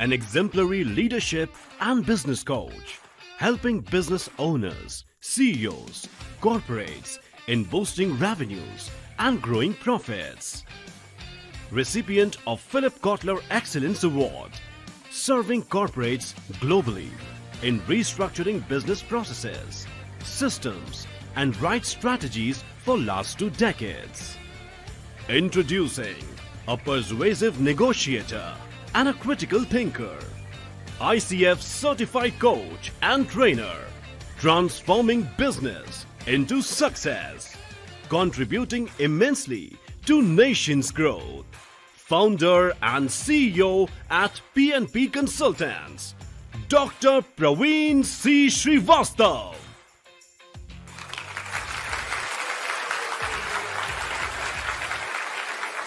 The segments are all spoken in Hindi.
an exemplary leadership and business coach, helping business owners, CEOs, corporates in boosting revenues and growing profits. Recipient of Philip Kotler Excellence Award, serving corporates globally in restructuring business processes, systems, and right strategies for last 2 decades. Introducing a persuasive negotiator and a critical thinker, ICF certified coach and trainer, transforming business into success, contributing immensely to nation's growth. Founder and CEO at PNP Consultants, Dr. Praveen C. Srivastav.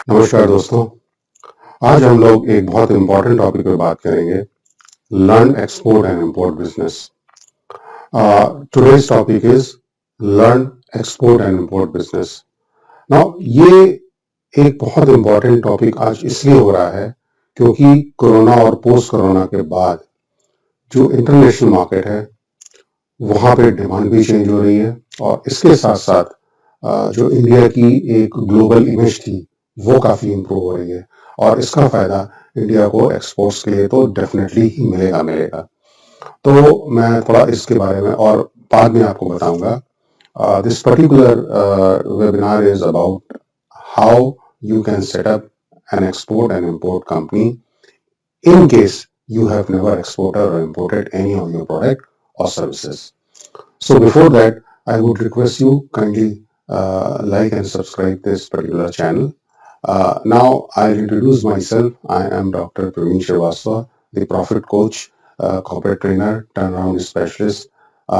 नमस्कार दोस्तों, आज हम लोग एक बहुत इंपॉर्टेंट टॉपिक पे बात करेंगे, learn export and import business. Today's topic is learn export and import business. Now ये एक बहुत इंपॉर्टेंट टॉपिक आज इसलिए हो रहा है क्योंकि कोरोना और पोस्ट कोरोना के बाद जो इंटरनेशनल मार्केट है वहां पे डिमांड भी चेंज हो रही है और इसके साथ साथ जो इंडिया की एक ग्लोबल इमेज थी वो काफी इंप्रूव हो रही है और इसका फायदा इंडिया को एक्सपोर्ट्स के लिए तो डेफिनेटली ही मिलेगा। तो मैं थोड़ा इसके बारे में और बाद में आपको बताऊंगा। This particular webinar is about how you can set up an export and import company in case you have never exported or imported any of your product or services. So before that, I would request you kindly like and subscribe this particular channel. Now I'll introduce myself. I am Dr. Praveen Srivastav, the Profit Coach, corporate trainer, turnaround specialist,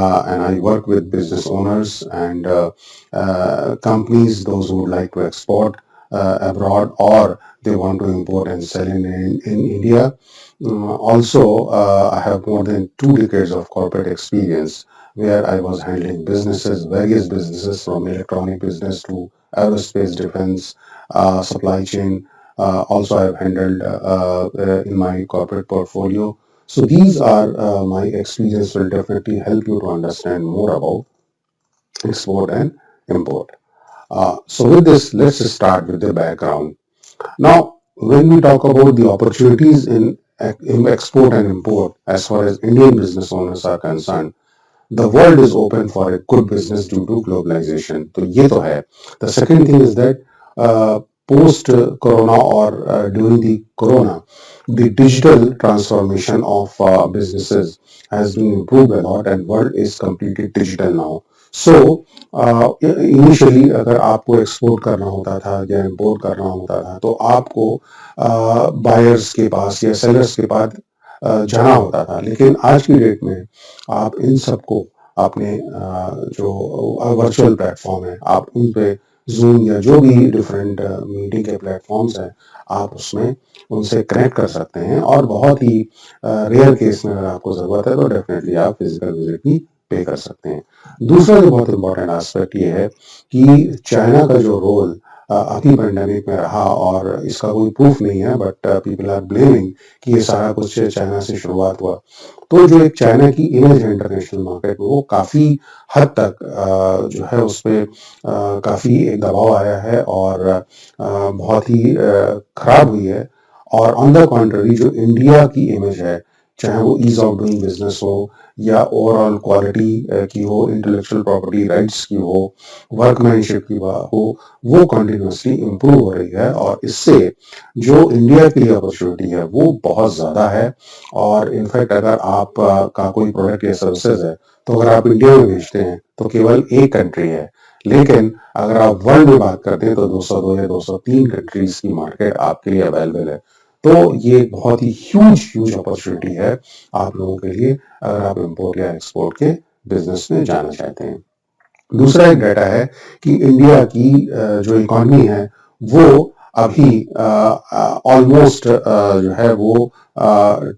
and I work with business owners and companies, those who would like to export abroad or they want to import and sell in India. Also, I have more than 2 decades of corporate experience where I was handling businesses, various businesses from electronic business to aerospace, defense, supply chain. Also, I have handled in my corporate portfolio. So these are my experience will definitely help you to understand more about export and import. So with this, let's start with the background. Now, when we talk about the opportunities in export and import, as far as Indian business owners are concerned, the world is open for a good business due to globalization. तो ये तो है. The second thing is that post corona or during the corona, the digital transformation of businesses has been improved a lot and world is completely digital now. So initially अगर आपको एक्सपोर्ट करना होता था या इंपोर्ट करना होता था तो आपको बायर्स के पास या सेलर्स के पास जाना होता था, लेकिन आज की डेट में आप इन सबको अपने जो वर्चुअल प्लेटफॉर्म है आप उन पे जूम या जो भी डिफरेंट मीटिंग के प्लेटफॉर्म्स हैं आप उसमें उनसे कनेक्ट कर सकते हैं और बहुत ही रेयर केस में अगर आपको जरूरत है तो डेफिनेटली आप फिजिकल विजिट भी पे कर सकते हैं। दूसरा जो बहुत इंपॉर्टेंट एस्पेक्ट ये है कि चाइना का जो रोल अभी पेंडेमिक में रहा और इसका कोई प्रूफ नहीं है बट पीपल आर ब्लेमिंग कि ये सारा कुछ चाइना से शुरुआत हुआ। तो जो एक चाइना की इमेज है इंटरनेशनल मार्केट में वो काफी हद तक जो है उस पर काफी एक दबाव आया है और बहुत ही खराब हुई है। और ऑन द कॉन्ट्ररी जो इंडिया की इमेज है, चाहे वो ईज ऑफ डूइंग बिजनेस हो या ओवरऑल क्वालिटी की हो, इंटेलेक्चुअल प्रॉपर्टी राइट्स की हो, वर्कमैनशिप की हो, वो कंटिन्यूसली इम्प्रूव हो रही है और इससे जो इंडिया की अपॉर्चुनिटी है वो बहुत ज्यादा है। और इनफैक्ट अगर आप का कोई प्रोडक्ट या सर्विसेज है तो अगर आप इंडिया में बेचते हैं तो केवल एक कंट्री है, लेकिन अगर आप वर्ल्ड में बात करते हैं तो 202 या 203 कंट्रीज की मार्केट आपके लिए अवेलेबल है। तो ये बहुत ही ह्यूज अपॉर्चुनिटी है आप लोगों के लिए अगर आप इंपोर्ट या एक्सपोर्ट के बिजनेस में जाना चाहते हैं। दूसरा एक डाटा है कि इंडिया की जो इकॉनमी है वो अभी ऑलमोस्ट जो है वो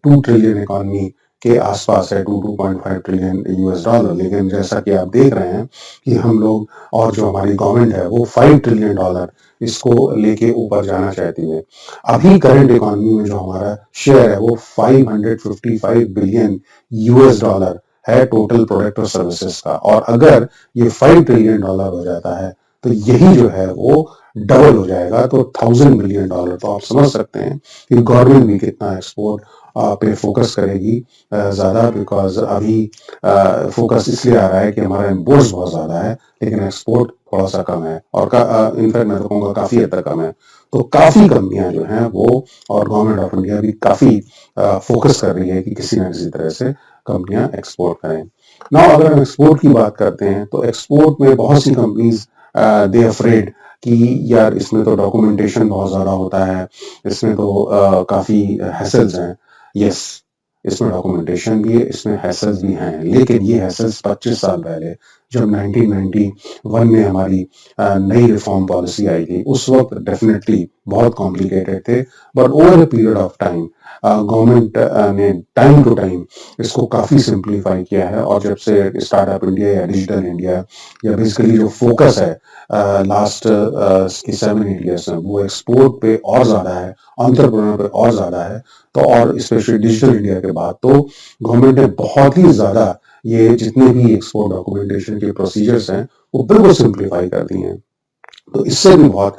2 ट्रिलियन इकॉनमी के आसपास है, 2.5 ट्रिलियन यूएस डॉलर। लेकिन जैसा कि आप देख रहे हैं कि हम लोग और जो हमारी गवर्नमेंट है वो 5 ट्रिलियन डॉलर इसको लेके ऊपर जाना चाहती है। अभी करंट इकोनॉमी में जो हमारा शेयर है वो 555 बिलियन यूएस डॉलर है टोटल प्रोडक्ट और सर्विसेज का। और अगर ये 5 ट्रिलियन डॉलर हो जाता है तो यही जो है वो डबल हो जाएगा, तो 1000 बिलियन डॉलर। तो आप समझ सकते हैं कि गवर्नमेंट भी कितना एक्सपोर्ट पे फोकस करेगी ज्यादा, बिकॉज अभी फोकस इसलिए आ रहा है कि हमारा इम्पोर्ट्स बहुत ज्यादा है लेकिन एक्सपोर्ट थोड़ा सा कम है, और इनफैक्ट मैं तो कहूँगा काफी हद तक कम है। तो काफी कंपनियां जो हैं वो, और गवर्नमेंट ऑफ इंडिया भी काफी फोकस कर रही है कि किसी न किसी तरह से कंपनियां एक्सपोर्ट करें। ना अगर हम एक्सपोर्ट की बात करते हैं तो एक्सपोर्ट में बहुत सी कंपनीज दे अफ्रेड कि यार इसमें तो डॉक्यूमेंटेशन बहुत ज्यादा होता है, इसमें तो काफी हैसल्स हैं। यस, इसमें डॉक्यूमेंटेशन भी है, इसमें हैसल्स भी हैं, लेकिन ये हैसल्स 25 साल पहले जब 1991 में हमारी नई रिफॉर्म पॉलिसी आई थी उस वक्त डेफिनेटली बहुत कॉम्प्लिकेटेड थे। But over a period of time government ने टाइम टू टाइम इसको काफी सिंप्लीफाई किया है। और जब से स्टार्टअप इंडिया या डिजिटल इंडिया या बेसिकली जो फोकस है लास्ट की 7-8 ईयर्स में वो एक्सपोर्ट पे और ज्यादा है, एंटरप्रेन्योर पे और ज्यादा है। तो और स्पेशली डिजिटल इंडिया के बाद तो गवर्नमेंट ने बहुत ही ज्यादा ये जितने भी एक्सपोर्ट डॉक्यूमेंटेशन के प्रोसीजर्स हैं वो बिल्कुल सिंप्लीफाई कर दिए हैं। तो इससे भी बहुत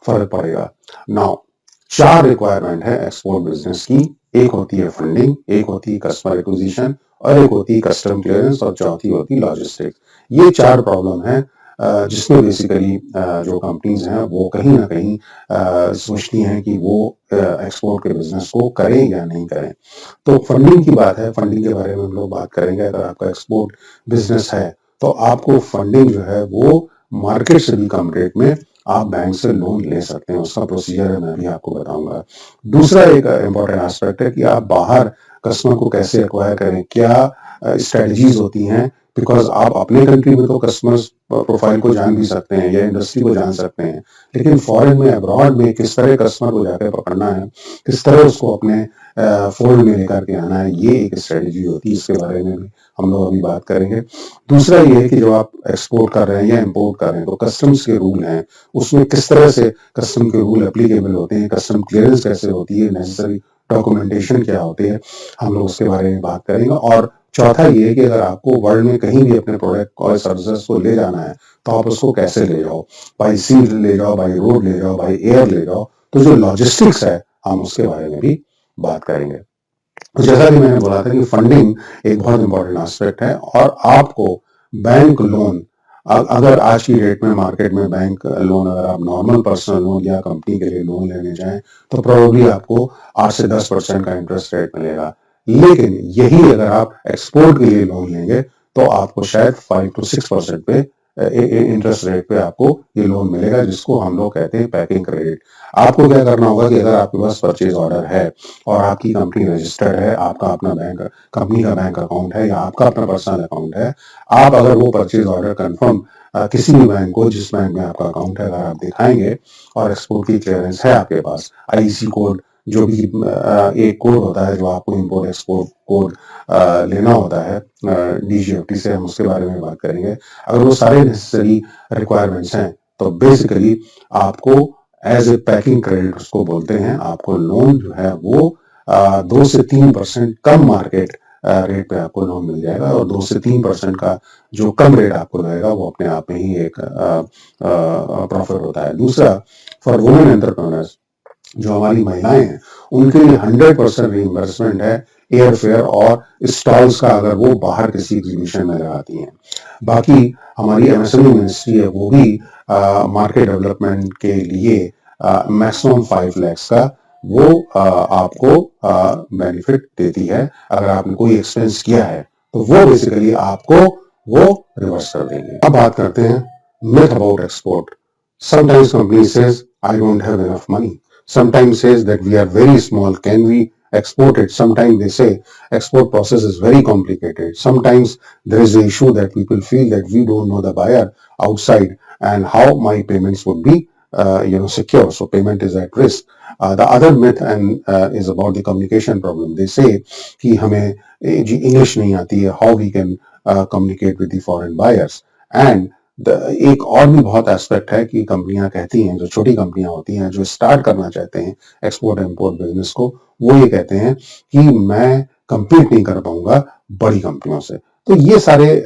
फर्क पड़ेगा। नाउ 4 रिक्वायरमेंट है एक्सपोर्ट बिजनेस की। एक होती है फंडिंग, एक होती है कस्टमर एक्विजिशन, और एक होती है कस्टम क्लियरेंस, और चौथी होती है लॉजिस्टिक्स। ये 4 प्रॉब्लम है जिसमें बेसिकली जो कंपनीज हैं वो कहीं ना कहीं सोचती हैं कि वो एक्सपोर्ट के बिजनेस को करें या नहीं करें। तो फंडिंग की बात है, फंडिंग के बारे में हम लोग बात करेंगे। अगर आपका एक्सपोर्ट बिजनेस है तो आपको फंडिंग जो है वो मार्केट से भी कम रेट में आप बैंक से लोन ले सकते हैं। उसका प्रोसीजर है, मैं भी आपको बताऊंगा। दूसरा एक इम्पोर्टेंट एस्पेक्ट है कि आप बाहर कस्टमर को कैसे एक्वायर करें, क्या स्ट्रेटजीज होती हैं, बिकॉज आप अपने कंट्री में तो कस्टमर्स प्रोफाइल को जान भी सकते हैं या इंडस्ट्री को जान सकते हैं, लेकिन फॉरेन में, अब्रॉड में किस तरह कस्टमर को जाकर पकड़ना है, किस तरह उसको अपने फोल्ड में लेकर के आना है, ये एक स्ट्रेटजी होती है। इसके बारे में भी हम लोग अभी बात करेंगे। दूसरा ये है कि जो आप एक्सपोर्ट कर रहे हैं या इंपोर्ट कर रहे हैं तो कस्टम्स के रूल हैं, उसमें किस तरह से कस्टम के रूल एप्लीकेबल होते हैं, कस्टम क्लियरेंस कैसे होती है, नेसेसरी डॉक्यूमेंटेशन क्या होती है, हम लोग उसके बारे में बात करेंगे। और चौथा ये है कि अगर आपको वर्ल्ड में कहीं भी अपने प्रोडक्ट और सर्विसेज को ले जाना है तो आप उसको कैसे ले जाओ, बाई सी ले जाओ, बाई रोड ले जाओ, बाई एयर ले जाओ। तो जो लॉजिस्टिक्स है हम उसके बारे में भी बात करेंगे। तो जैसा कि मैंने बोला था कि फंडिंग एक बहुत इंपॉर्टेंट एस्पेक्ट है, और आपको बैंक लोन, अगर आज की डेट में मार्केट में बैंक लोन, अगर आप नॉर्मल पर्सनल लोन या कंपनी के लिए लोन लेने जाएं तो प्रोबेबली आपको 8 से 10% का इंटरेस्ट रेट मिलेगा। लेकिन यही अगर आप एक्सपोर्ट के लिए लोन लेंगे तो आपको शायद 5 to 6% पे इंटरेस्ट रेट पे आपको ये लोन मिलेगा, जिसको हम लोग कहते हैं पैकिंग क्रेडिट। आपको क्या करना होगा कि अगर आपके पास परचेज ऑर्डर है और आपकी कंपनी रजिस्टर्ड है, आपका अपना बैंक, कंपनी का बैंक अकाउंट है या आपका अपना पर्सनल अकाउंट है, आप अगर वो परचेज ऑर्डर कंफर्म किसी भी बैंक को, जिस बैंक में आपका अकाउंट है, अगर आप दिखाएंगे और एक्सपोर्ट की क्लियरेंस है आपके पास, आईसी कोड, जो भी एक कोड होता है जो आपको इंपोर्ट एक्सपोर्ट कोड लेना होता है डीजीएफटी से, हम उसके बारे में बात करेंगे। अगर वो सारे नेसेसरी रिक्वायरमेंट्स हैं तो बेसिकली आपको एज ए पैकिंग क्रेडिट उसको बोलते हैं, आपको लोन जो है वो 2 से 3% कम मार्केट रेट पे आपको लोन मिल जाएगा। और 2 से 3% का जो कम रेट आपको लगेगा वो अपने आप में ही एक प्रॉफिट होता है। दूसरा, फॉर वुमेन एंटरप्रेन्योर्स, जो हमारी महिलाएं हैं, उनके लिए 100% रिइंबर्समेंट है एयर फेयर और स्टॉल्स का, अगर वो बाहर किसी एग्जीबिशन में लगाती हैं। बाकी हमारी एमएसएमई मिनिस्ट्री है वो भी मार्केट डेवलपमेंट के लिए मैक्सिमम 5 लाख का वो आपको बेनिफिट देती है। अगर आपने कोई एक्सपेंस किया है तो वो बेसिकली आपको वो रिवर्स कर देंगे। अब बात करते हैं myth about export. Sometimes company says I don't have enough money, sometimes says that we are very small, can we export it? Sometimes they say export process is very complicated. Sometimes there is an issue that people feel that we don't know the buyer outside and how my payments would be secure, so payment is at risk. The other myth is about the communication problem. They say कि हमें जी इंग्लिश नहीं आती है, how we can communicate with the foreign buyers. And एक और भी बहुत एस्पेक्ट है कि कंपनियां कहती हैं, जो छोटी कंपनियां होती हैं जो स्टार्ट करना चाहते हैं एक्सपोर्ट इम्पोर्ट बिजनेस को, वो ये कहते हैं कि मैं compete नहीं कर पाऊंगा बड़ी कंपनियों से। तो ये सारे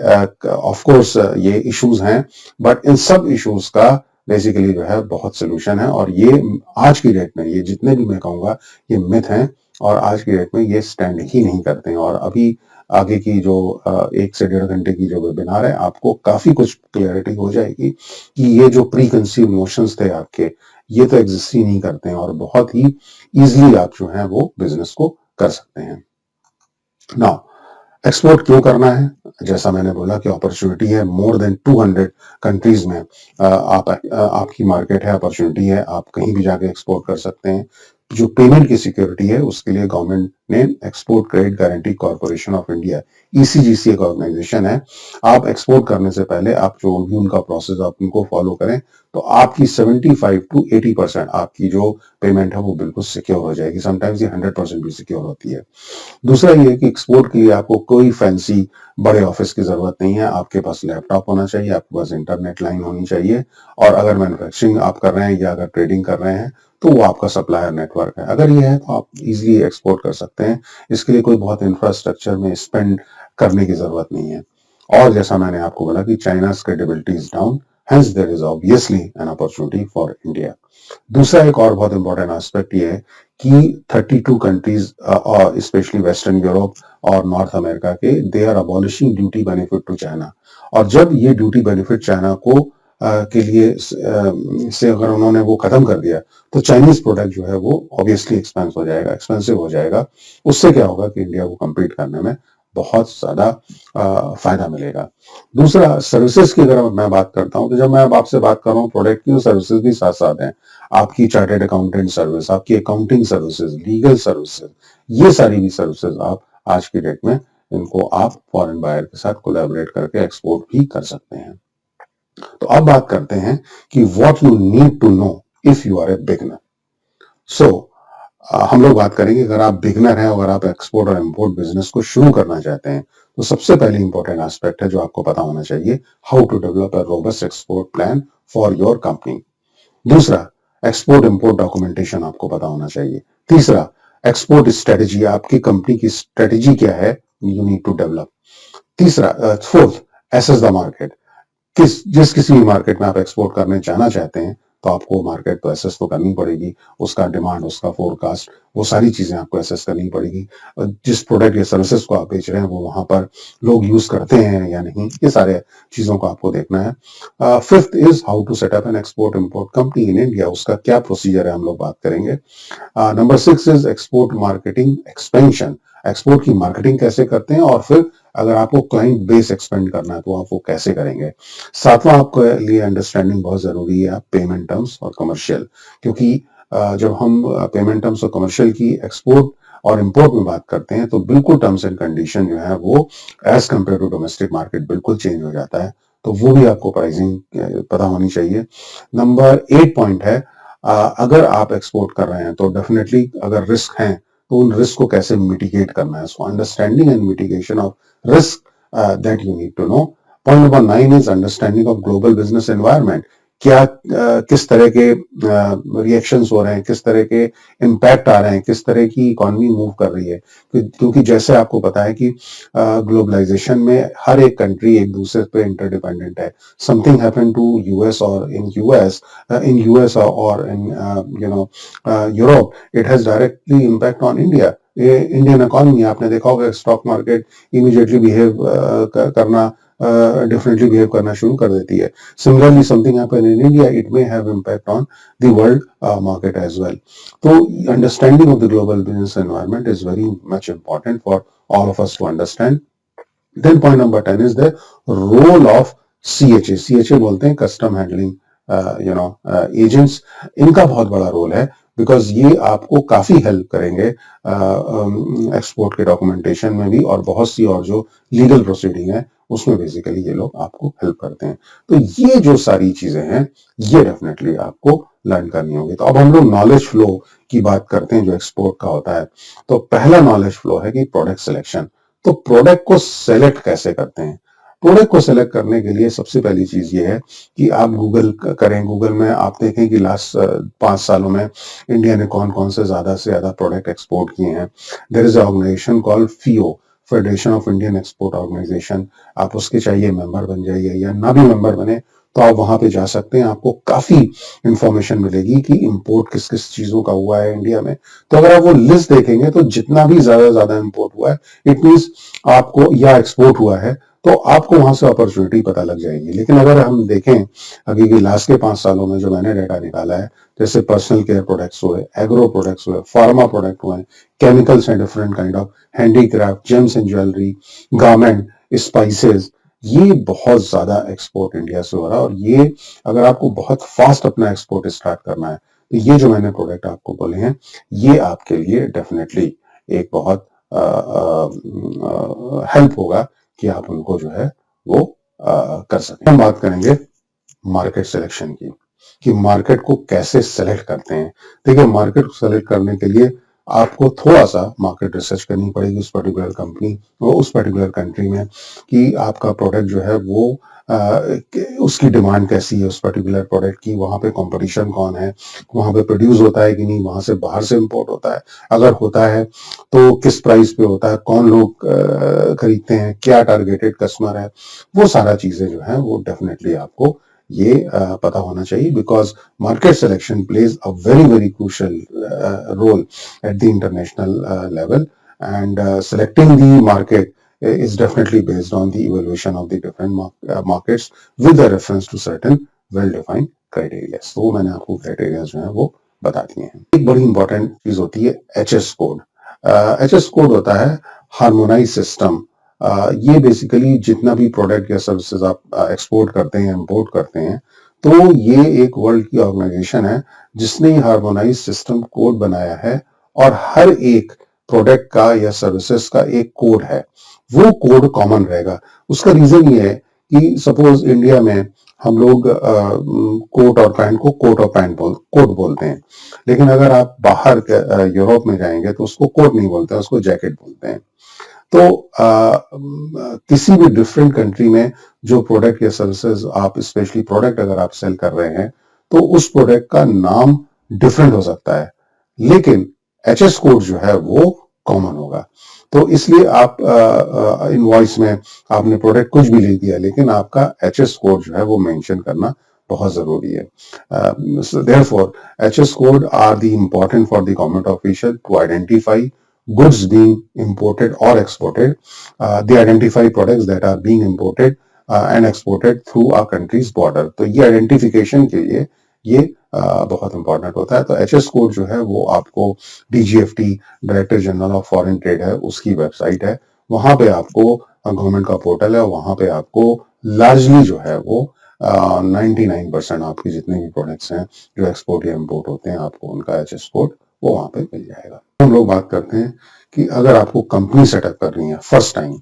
ऑफ कोर्स ये इश्यूज हैं, बट इन सब इश्यूज का बेसिकली जो है बहुत सोल्यूशन है, और ये आज की डेट में ये जितने भी मैं कहूंगा ये मिथ हैं, और आज की डेट में ये स्टैंड ही नहीं करते हैं। और अभी आगे की जो 1 से 1.5 घंटे की जो वेबिनार है, आपको काफी कुछ क्लैरिटी हो जाएगी कि ये जो प्री कंसीव नोशंस थे आपके, ये तो एग्जिस्ट ही नहीं करते हैं, और बहुत ही इजिली आप जो है वो बिजनेस को कर सकते हैं। नाउ एक्सपोर्ट क्यों करना है? जैसा मैंने बोला कि अपॉर्चुनिटी है, मोर देन 200 कंट्रीज में आपकी मार्केट है, अपॉर्चुनिटी है, आप कहीं भी जाके एक्सपोर्ट कर सकते हैं। जो पेमेंट की सिक्योरिटी है उसके लिए गवर्नमेंट ने export credit guarantee corporation of India, ECGC एक ऑर्गेनाइजेशन है। आप एक्सपोर्ट करने से पहले आप जो भी उनका प्रोसेस आप उनको फॉलो करें तो आपकी 75 to 80% आपकी जो पेमेंट है वो बिल्कुल सिक्योर हो जाएगी। समटाइम्स ये 100% भी सिक्योर होती है। दूसरा ये कि एक्सपोर्ट के लिए आपको कोई फैंसी बड़े ऑफिस की जरूरत नहीं है। आपके पास लैपटॉप होना चाहिए, आपके पास इंटरनेट लाइन होनी चाहिए, और अगर मैन्युफैक्चरिंग आप कर रहे हैं या अगर ट्रेडिंग कर रहे हैं तो वो आपका सप्लायर नेटवर्क है। अगर ये है तो आप इजीली एक्सपोर्ट कर सकते हैं। इसके लिए कोई बहुत इंफ्रास्ट्रक्चर में स्पेंड करने की जरूरत नहीं है। और जैसा मैंने आपको बोला कि चाइना's credibility is down, hence there is obviously an opportunity for India. दूसरा एक और बहुत इंपॉर्टेंट एस्पेक्ट ये है कि 32 कंट्रीज स्पेशली वेस्टर्न यूरोप और नॉर्थ अमेरिका के, they are abolishing duty benefit to China. और जब ये ड्यूटी बेनिफिट चाइना को के लिए से अगर उन्होंने वो खत्म कर दिया तो चाइनीज प्रोडक्ट जो है वो ऑब्वियसली एक्सपेंसिव हो जाएगा। उससे क्या होगा कि इंडिया को compete करने में बहुत ज्यादा फायदा मिलेगा। दूसरा, सर्विसेज की अगर मैं बात करता हूं तो जब मैं अब आपसे बात कर रहा हूँ प्रोडक्ट की, तो सर्विसेज भी साथ साथ हैं। आपकी चार्टेड अकाउंटेंट सर्विस, आपकी अकाउंटिंग सर्विसेज, लीगल सर्विसेज, ये सारी भी सर्विसेज आप आज की डेट में इनको आप फॉरेन बायर के साथ कोलैबोरेट करके एक्सपोर्ट भी कर सकते हैं। तो अब बात करते हैं कि what you need to know if you are a beginner. So हम लोग बात करेंगे, अगर आप बिगनर हैं, अगर आप एक्सपोर्ट और इंपोर्ट बिजनेस को शुरू करना चाहते हैं, तो सबसे पहले इंपॉर्टेंट एस्पेक्ट है जो आपको पता होना चाहिए, how to develop a robust export plan for your company. दूसरा, एक्सपोर्ट इंपोर्ट डॉक्यूमेंटेशन आपको पता होना चाहिए। तीसरा, एक्सपोर्ट स्ट्रेटेजी, आपकी कंपनी की स्ट्रेटेजी क्या है, यू नीड टू डेवलप। तीसरा, फोर्थ, एसेस द मार्केट। किसी भी मार्केट में आप एक्सपोर्ट करने जाना चाहते हैं तो आपको मार्केट तो एसेस तो करनी पड़ेगी, उसका डिमांड, उसका फोरकास्ट, वो सारी चीजें आपको एसेस करनी पड़ेगी। जिस प्रोडक्ट या सर्विसेज को आप बेच रहे हैं वो वहां पर लोग यूज करते हैं या नहीं, ये सारे चीजों को आपको देखना है। Fifth is how to set up an export import company in India, उसका क्या प्रोसीजर है हम लोग बात करेंगे। Number 6 is export marketing expansion, export की मार्केटिंग कैसे करते हैं, और फिर अगर आपको क्लाइंट बेस एक्सपेंड करना है तो आप वो कैसे करेंगे। सातवां आपके लिए अंडरस्टैंडिंग बहुत जरूरी है, पेमेंट टर्म्स और कमर्शियल, क्योंकि जब हम पेमेंट टर्म्स और कमर्शियल की एक्सपोर्ट और इंपोर्ट में बात करते हैं तो बिल्कुल टर्म्स एंड कंडीशन जो है वो as compare to domestic market बिल्कुल चेंज हो जाता है, तो वो भी आपको प्राइसिंग पता होनी चाहिए। नंबर 8 पॉइंट है, अगर आप एक्सपोर्ट कर रहे हैं तो डेफिनेटली अगर रिस्क हैं तो उन रिस्क को कैसे मिटिगेट करना है। So understanding and mitigation of risk that you need to know. Point number 9 is understanding of global business environment, क्या किस तरह के रिएक्शंस हो रहे हैं, किस तरह के इम्पैक्ट आ रहे हैं, किस तरह की इकोनॉमी मूव कर रही है, क्योंकि जैसे आपको पता है कि ग्लोबलाइजेशन में हर एक कंट्री एक दूसरे पे इंटरडिपेंडेंट है। समथिंग हैपन टू यूएस और इन यूएस और in Europe, it has directly impact on India. Indian economy आपने देखा होगा, stock market immediately differently behave करना शुरू कर देती है। Similarly, something happen in India, it may have impact on the world market as well. So, understanding of the global business environment is very much important for all of us to understand. Then point number 10 is the role of CHA. CHA बोलते हैं कस्टम हैंडलिंग एजेंट्स, इनका बहुत बड़ा रोल है, बिकॉज ये आपको काफी हेल्प करेंगे एक्सपोर्ट के डॉक्यूमेंटेशन में भी, और बहुत सी और जो लीगल प्रोसीडिंग है उसमें बेसिकली ये लोग आपको हेल्प करते हैं। तो ये जो सारी चीजें हैं ये डेफिनेटली आपको लर्न करनी होगी। तो अब हम लोग नॉलेज फ्लो की बात करते हैं जो एक्सपोर्ट का होता है। तो पहला नॉलेज फ्लो है कि प्रोडक्ट सिलेक्शन। तो प्रोडक्ट को सेलेक्ट कैसे करते हैं? प्रोडक्ट को सेलेक्ट करने के लिए सबसे पहली चीज ये है कि आप गूगल करें। गूगल में आप देखें कि लास्ट 5 सालों में इंडिया ने कौन कौन से ज्यादा प्रोडक्ट एक्सपोर्ट किए हैं। There is organisation called FIEO, federation of Indian export organisation. आप उसके चाहिए मेंबर बन जाइए, या ना भी मेंबर बने तो आप वहां पे जा सकते हैं। आपको काफी इंफॉर्मेशन मिलेगी कि इंपोर्ट किस किस चीजों का हुआ है इंडिया में। तो अगर आप वो लिस्ट देखेंगे तो जितना भी ज्यादा इंपोर्ट हुआ है, इट मीन्स आपको, या एक्सपोर्ट हुआ है, तो आपको वहां से अपॉर्चुनिटी पता लग जाएगी। लेकिन अगर हम देखें अभी की लास्ट के 5 सालों में जो मैंने डाटा निकाला है, जैसे पर्सनल केयर प्रोडक्ट्स हुए, एग्रो प्रोडक्ट्स हुए, फार्मा प्रोडक्ट हुए, chemicals and different kind of handicraft, James and jewellery, garment, spices, ये बहुत ज्यादा एक्सपोर्ट इंडिया से हो रहा है। और ये अगर आपको बहुत फास्ट अपना एक्सपोर्ट स्टार्ट करना है तो ये जो मैंने प्रोडक्ट आपको बोले हैं, ये आपके लिए डेफिनेटली एक बहुत हेल्प होगा कि आप उनको जो है वो कर सकें। हम बात करेंगे मार्केट सिलेक्शन की, कि मार्केट को कैसे सेलेक्ट करते हैं। देखिए, मार्केट को सेलेक्ट करने के लिए आपको थोड़ा सा मार्केट रिसर्च करनी पड़ेगी उस पर्टिकुलर कंपनी और उस पर्टिकुलर कंट्री में, कि आपका प्रोडक्ट जो है वो उसकी डिमांड कैसी है उस पर्टिकुलर प्रोडक्ट की, वहां पे कंपटीशन कौन है, वहां पे प्रोड्यूस होता है कि नहीं, वहां से बाहर से इंपोर्ट होता है, अगर होता है तो किस प्राइस पे होता है, कौन लोग खरीदते हैं, क्या टारगेटेड कस्टमर है, वो सारा चीजें जो है वो डेफिनेटली आपको ये पता होना चाहिए। Because market selection plays a very crucial role at the international level, and selecting the market is definitely based on the evaluation of the different markets with a reference to certain well-defined criteria. तो मैंने आपको criteria जो है वो बता दिए हैं। एक बड़ी इंपॉर्टेंट चीज होती है HS कोड। HS कोड होता है हार्मोनाइज सिस्टम। ये बेसिकली जितना भी प्रोडक्ट या सर्विसेज आप एक्सपोर्ट करते हैं, इंपोर्ट करते हैं, तो ये एक वर्ल्ड की ऑर्गेनाइजेशन है जिसने हार्मोनाइज सिस्टम कोड बनाया है, और हर एक प्रोडक्ट का या सर्विसेज का एक कोड है, वो कोड कॉमन रहेगा। उसका रीजन ये है कि सपोज इंडिया में हम लोग कोट और पैंट को कोट बोलते हैं, लेकिन अगर आप बाहर यूरोप में जाएंगे तो उसको कोट नहीं बोलते हैं, उसको जैकेट बोलते हैं। तो किसी भी डिफरेंट कंट्री में जो प्रोडक्ट या सर्विसेज आप, स्पेशली प्रोडक्ट अगर आप सेल कर रहे हैं, तो उस प्रोडक्ट का नाम डिफरेंट हो सकता है, लेकिन HS कोड जो है वो कॉमन होगा। तो इसलिए आप इनवॉइस में आपने प्रोडक्ट कुछ भी लिख दिया, लेकिन आपका HS कोड जो है वो मेंशन करना बहुत जरूरी है। Therefore, HS code are the important for the government official to identify goods being imported or exported. They identify products that are being imported and exported through our country's border. तो ये आइडेंटिफिकेशन के लिए ये बहुत इंपॉर्टेंट होता है। तो HS कोड जो है वो आपको DGFT, director general of foreign trade है, उसकी वेबसाइट है, वहां पे आपको गवर्नमेंट का पोर्टल है, वहां पे आपको लार्जली जो है वो 99% आपके जितने भी प्रोडक्ट्स हैं जो एक्सपोर्ट या इम्पोर्ट होते हैं, आपको उनका HS कोड वो वहां पे मिल जाएगा। हम लोग बात करते हैं कि अगर आपको कंपनी सेटअप करनी है फर्स्ट टाइम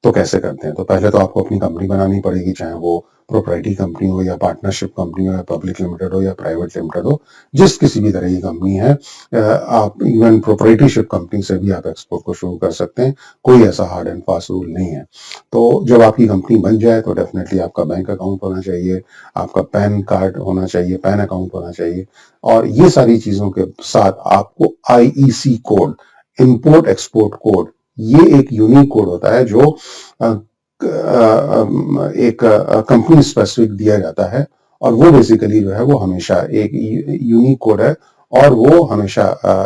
तो कैसे करते हैं। तो पहले तो आपको अपनी कंपनी बनानी पड़ेगी, चाहे वो प्रोप्राइटरी कंपनी हो या पार्टनरशिप कंपनी हो या पब्लिक लिमिटेड हो या प्राइवेट लिमिटेड हो, जिस किसी भी तरह की कंपनी है। आप इवन प्रोप्राइटरशिप कंपनी से भी आप एक्सपोर्ट को शुरू कर सकते हैं, कोई ऐसा हार्ड एंड फास्ट रूल नहीं है। तो जब आपकी कंपनी बन जाए तो डेफिनेटली आपका बैंक अकाउंट होना चाहिए, आपका पैन कार्ड होना चाहिए, पैन अकाउंट होना चाहिए, और ये सारी चीजों के साथ आपको IEC code, import export code, ये एक यूनिक कोड होता है जो एक कंपनी स्पेसिफिक दिया जाता है, और वो बेसिकली जो है वो हमेशा एक यूनिक कोड है, और वो हमेशा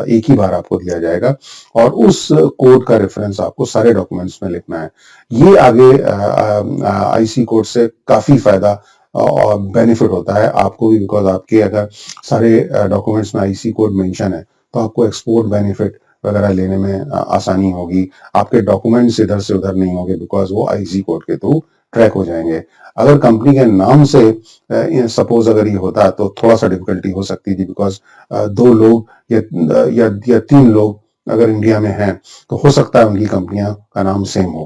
एक ही बार आपको दिया जाएगा, और उस कोड का रेफरेंस आपको सारे डॉक्यूमेंट्स में लिखना है। ये आगे IC कोड से काफी फायदा और बेनिफिट होता है आपको भी, बिकॉज आपके अगर सारे डॉक्यूमेंट्स में IC कोड मेंशन है तो आपको एक्सपोर्ट बेनिफिट वगैरह लेने में आसानी होगी। आपके डॉक्यूमेंट्स इधर से उधर नहीं होंगे, बिकॉज वो IC कोड के थ्रू ट्रैक हो जाएंगे। अगर कंपनी के नाम से सपोज अगर ये होता तो थोड़ा सा डिफिकल्टी हो सकती थी, बिकॉज 2 लोग या 3 लोग अगर इंडिया में हैं तो हो सकता है उनकी कंपनियां का नाम सेम हो,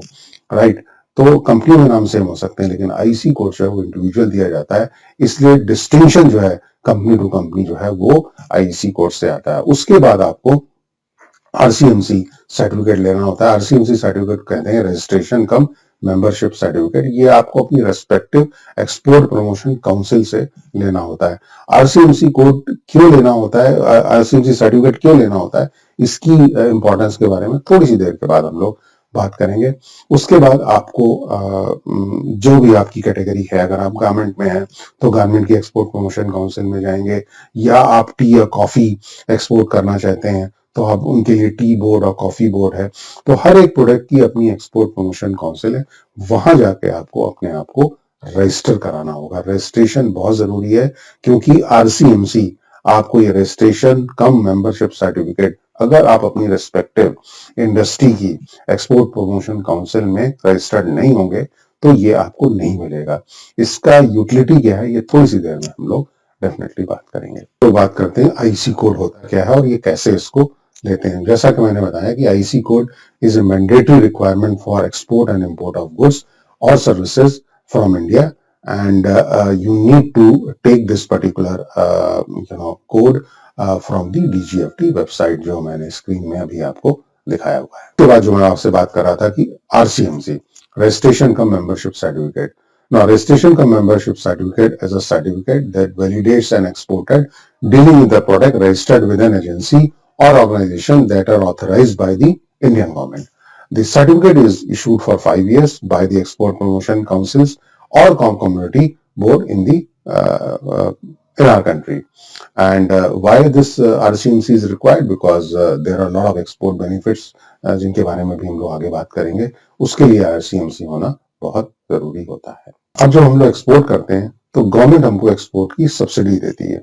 राइट। तो कंपनी में नाम सेम हो सकते हैं, लेकिन IC कोड जो है वो इंडिविजुअल दिया जाता है, इसलिए डिस्टिंक्शन जो है कंपनी टू कंपनी जो है वो आईसी कोड से आता है। उसके बाद आपको आरसीएमसी सर्टिफिकेट लेना होता है। आरसीएमसी सर्टिफिकेट कहते हैं रजिस्ट्रेशन कम मेंबरशिप सर्टिफिकेट। ये आपको अपनी रेस्पेक्टिव एक्सपोर्ट प्रमोशन काउंसिल से लेना होता है। आरसीएमसी कोड क्यों लेना होता है, आरसीएमसी सर्टिफिकेट क्यों लेना होता है, इसकी इंपॉर्टेंस के बारे में थोड़ी सी देर के बाद हम लोग बात करेंगे। उसके बाद आपको जो भी आपकी कैटेगरी है, अगर आप गारमेंट में हैं तो गारमेंट की एक्सपोर्ट प्रमोशन काउंसिल में जाएंगे, या आप टी या कॉफी एक्सपोर्ट करना चाहते हैं तो आप उनके लिए टी बोर्ड और कॉफी बोर्ड है। तो हर एक प्रोडक्ट की अपनी एक्सपोर्ट प्रमोशन काउंसिल है, वहां जाके आपको अपने आप को रजिस्टर कराना होगा। रजिस्ट्रेशन बहुत जरूरी है, क्योंकि आरसीएमसी आपको ये रजिस्ट्रेशन कम मेंबरशिप सर्टिफिकेट, अगर आप अपनी रेस्पेक्टिव इंडस्ट्री की एक्सपोर्ट प्रमोशन काउंसिल में रजिस्टर्ड नहीं होंगे तो ये आपको नहीं मिलेगा। इसका यूटिलिटी क्या है, ये थोड़ी सी देर में हम लोग डेफिनेटली बात करेंगे। तो बात करते हैं आईसी कोड होता क्या है और ये कैसे इसको लेते हैं। जैसा कि मैंने बताया कि IEC code is a mandatory requirement for export and import of goods और services from India, and you need to take this particular code from the DGFT website, जो मैंने स्क्रीन में अभी आपको दिखाया हुआ है। उसके बाद जो मैं आपसे बात कर रहा था कि RCMC registration cum membership certificate. Now, registration cum membership certificate is a certificate that validates an exporter dealing with the product registered with an agency or organization that are authorized by the Indian government. The certificate is issued for 5 years by the Export Promotion Councils or community board in the in our country. And why this RCMC is required? Because there are a lot of export benefits जिनके बारे में भी हम लोग आगे बात करेंगे। उसके लिए RCMC होना बहुत जरूरी होता है। अब जब हम लोग एक्सपोर्ट करते हैं तो गवर्नमेंट हमको एक्सपोर्ट की सब्सिडी देती है।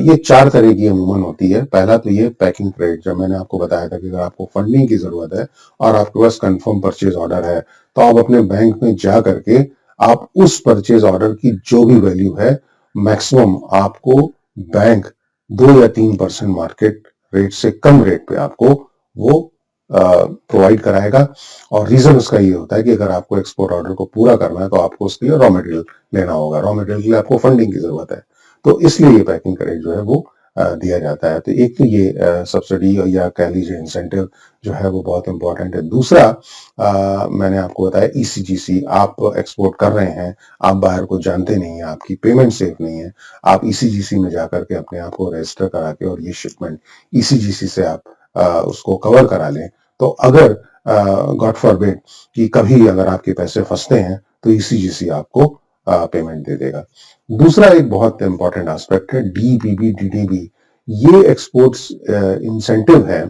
ये 4 तरह की अमूमन होती है। पहला तो ये पैकिंग क्रेडिट, जब मैंने आपको बताया था कि अगर आपको फंडिंग की जरूरत है और आपके पास कंफर्म परचेज ऑर्डर है तो आप अपने बैंक में जा करके आप उस परचेज ऑर्डर की जो भी वैल्यू है मैक्सिमम आपको बैंक 2 या 3% मार्केट रेट से कम रेट पे आपको वो प्रोवाइड कराएगा। और रीजन उसका ये होता है कि अगर आपको एक्सपोर्ट ऑर्डर को पूरा करना है तो आपको उसके लिए रॉ मटेरियल लेना होगा। रॉ मटेरियल के लिए आपको फंडिंग की जरूरत है, तो इसलिए ये पैकिंग क्रेडिट जो है वो दिया जाता है। तो एक तो ये सब्सिडी या कह लीजिए इंसेंटिव जो है वो बहुत इंपॉर्टेंट है। दूसरा मैंने आपको बताया ईसीजीसी, आप एक्सपोर्ट कर रहे हैं, आप बाहर को जानते नहीं है, आपकी पेमेंट सेफ नहीं है, आप ईसीजीसी में जाकर के अपने आप को रजिस्टर करा के और ये शिपमेंट ईसीजीसी से आप उसको कवर करा लें, तो अगर गॉड फॉरबिड कि कभी अगर आपके पैसे फंसते हैं तो ईसीजीसी आपको पेमेंट दे देगा। दूसरा एक बहुत इंपॉर्टेंट एस्पेक्ट है डीपीबी डीडीबी। ये एक्सपोर्ट्स इंसेंटिव है।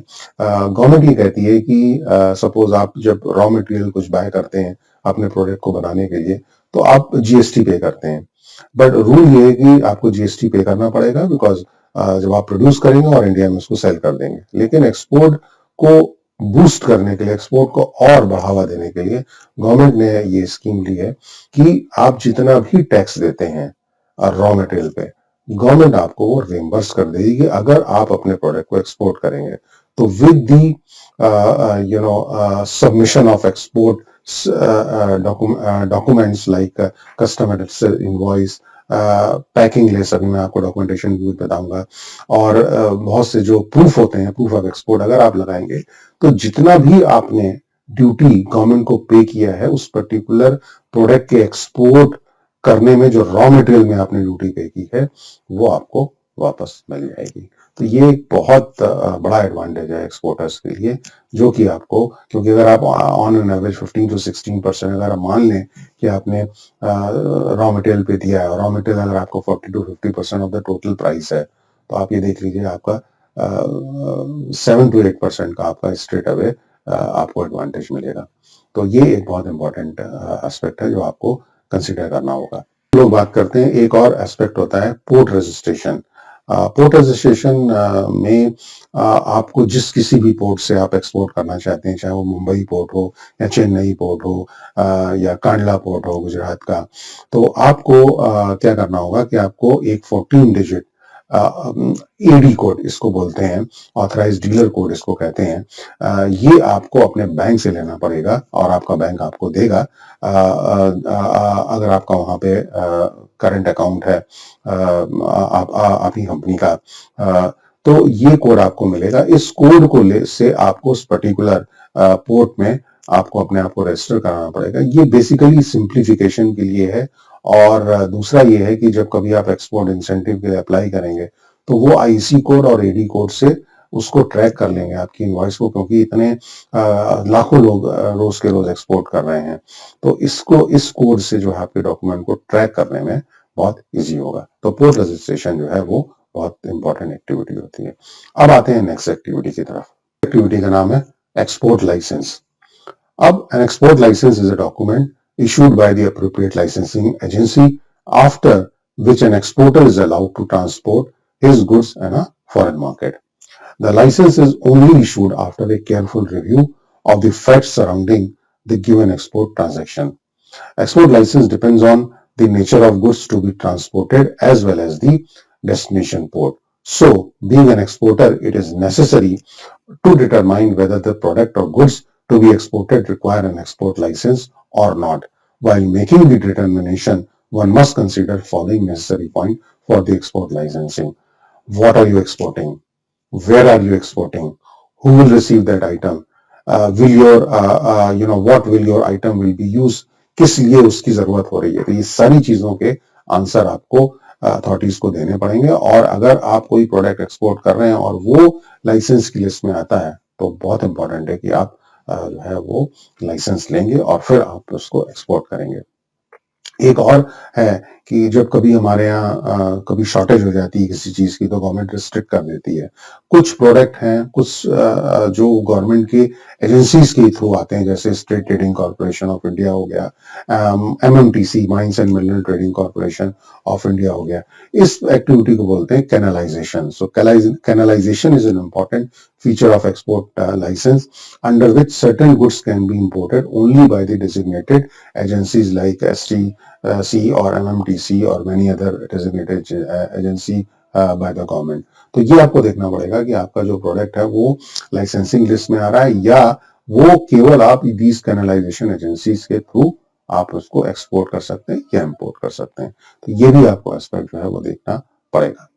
गवर्नमेंट ये कहती है कि सपोज आप जब रॉ मटेरियल कुछ बाय करते हैं अपने प्रोडक्ट को बनाने के लिए तो आप जीएसटी पे करते हैं, बट रूल ये है कि आपको जीएसटी पे करना पड़ेगा बिकॉज जब आप प्रोड्यूस करेंगे और इंडिया में उसको सेल कर देंगे। लेकिन एक्सपोर्ट को बूस्ट करने के लिए, एक्सपोर्ट को और बढ़ावा देने के लिए गवर्नमेंट ने ये स्कीम ली है कि आप जितना भी टैक्स देते हैं रॉ मटेरियल पे, गवर्नमेंट आपको वो रिम्बर्स कर देगी कि अगर आप अपने प्रोडक्ट को एक्सपोर्ट करेंगे तो with the submission of export documents like customer invoice, packing list, अभी मैं आपको डॉक्यूमेंटेशन भी बताऊंगा, और बहुत से जो प्रूफ होते हैं, प्रूफ ऑफ एक्सपोर्ट अगर आप लगाएंगे तो जितना भी आपने ड्यूटी गवर्नमेंट को पे किया है उस पर्टिकुलर प्रोडक्ट के एक्सपोर्ट करने में जो रॉ मटेरियल में आपने ड्यूटी पे की है वो आपको वापस मिल जाएगी। तो ये एक बहुत बड़ा एडवांटेज है एक्सपोर्टर्स के लिए, जो कि आपको, क्योंकि अगर आप ऑन एन एवरेज 15 to 16% अगर आप मान लें कि आपने रॉ मटेरियल पे दिया है, और रॉ मटेरियल अगर आपको 40 to 50% of the total price है, तो आप ये देख लीजिए आपका 7 to 8% का आपका स्ट्रेट अवे आपको एडवांटेज मिलेगा। तो ये एक बहुत इंपॉर्टेंट एस्पेक्ट है जो आपको कंसिडर करना होगा। लोग बात करते हैं, एक और एस्पेक्ट होता है पोर्ट रजिस्ट्रेशन। पोर्ट रजिस्ट्रेशन में आपको जिस किसी भी पोर्ट से आप एक्सपोर्ट करना चाहते हैं, चाहे वो मुंबई पोर्ट हो या चेन्नई पोर्ट हो या कांडला पोर्ट हो गुजरात का, तो आपको क्या करना होगा कि आपको एक 14 डिजिट एडी कोड इसको बोलते हैं, ऑथराइज डीलर कोड इसको कहते हैं, ये आपको अपने बैंक से लेना पड़ेगा और आपका बैंक आपको देगा। अगर आपका वहां पे करंट अकाउंट है आपकी कंपनी का, तो ये कोड आपको मिलेगा। इस कोड को ले से आपको उस पर्टिकुलर पोर्ट में आपको अपने आप को रजिस्टर कराना पड़ेगा। ये बेसिकली सिंप्लीफिकेशन के लिए है। और दूसरा ये है कि जब कभी आप एक्सपोर्ट इंसेंटिव के लिए अप्लाई करेंगे तो वो आईसी कोड और एडी कोड से उसको ट्रैक कर लेंगे आपकी इनवॉइस को, क्योंकि इतने लाखों लोग रोज के रोज एक्सपोर्ट कर रहे हैं। तो इसको इस कोड से जो है आपके डॉक्यूमेंट को ट्रैक करने में बहुत इजी होगा। तो पोर्ट रजिस्ट्रेशन जो है वो बहुत इंपॉर्टेंट एक्टिविटी होती है। अब आते हैं नेक्स्ट एक्टिविटी की तरफ। एक्टिविटी का नाम है एक्सपोर्ट लाइसेंस। अब an export license is a document issued by the appropriate licensing agency after which an exporter is allowed to transport his goods in a foreign market. The license is only issued after a careful review of the facts surrounding the given export transaction. Export license depends on the nature of goods to be transported as well as the destination port. So, being an exporter, it is necessary to determine whether the product or goods to be exported require an export license or not. While making the determination, one must consider following necessary point for the export licensing. What are you exporting? Where are you exporting? Who will receive that item? Will your what will your item will be used? किस लिए उसकी जरूरत हो रही है? तो ये सारी चीजों के आंसर आपको अथॉरिटीज को देने पड़ेंगे। और अगर आप कोई प्रोडक्ट एक्सपोर्ट कर रहे हैं और वो लाइसेंस की लिस्ट में आता है तो बहुत इंपॉर्टेंट है कि आप जो है वो लाइसेंस लेंगे और फिर आप उसको एक्सपोर्ट करेंगे। एक और है कि जब कभी हमारे यहाँ कभी शॉर्टेज हो जाती है किसी चीज की तो गवर्नमेंट रिस्ट्रिक्ट कर देती है। कुछ प्रोडक्ट हैं, कुछ जो गवर्नमेंट की एजेंसीज के थ्रू आते हैं, जैसे state trading corporation of India हो गया, MMTC mines and mineral trading corporation of India हो गया। इस एक्टिविटी को बोलते हैं canalisation. So canalisation is an important feature of export license under which certain goods can be imported only by the designated agencies like STC or MMTC or many other designated agency by the government। तो ये आपको देखना पड़ेगा कि आपका जो प्रोडक्ट है वो लाइसेंसिंग लिस्ट में आ रहा है या वो केवल आप दीज कैनलाइजेशन एजेंसीज के थ्रू आप उसको एक्सपोर्ट कर सकते हैं या इंपोर्ट कर सकते हैं। तो ये भी आपको एस्पेक्ट जो है वो देखना पड़ेगा।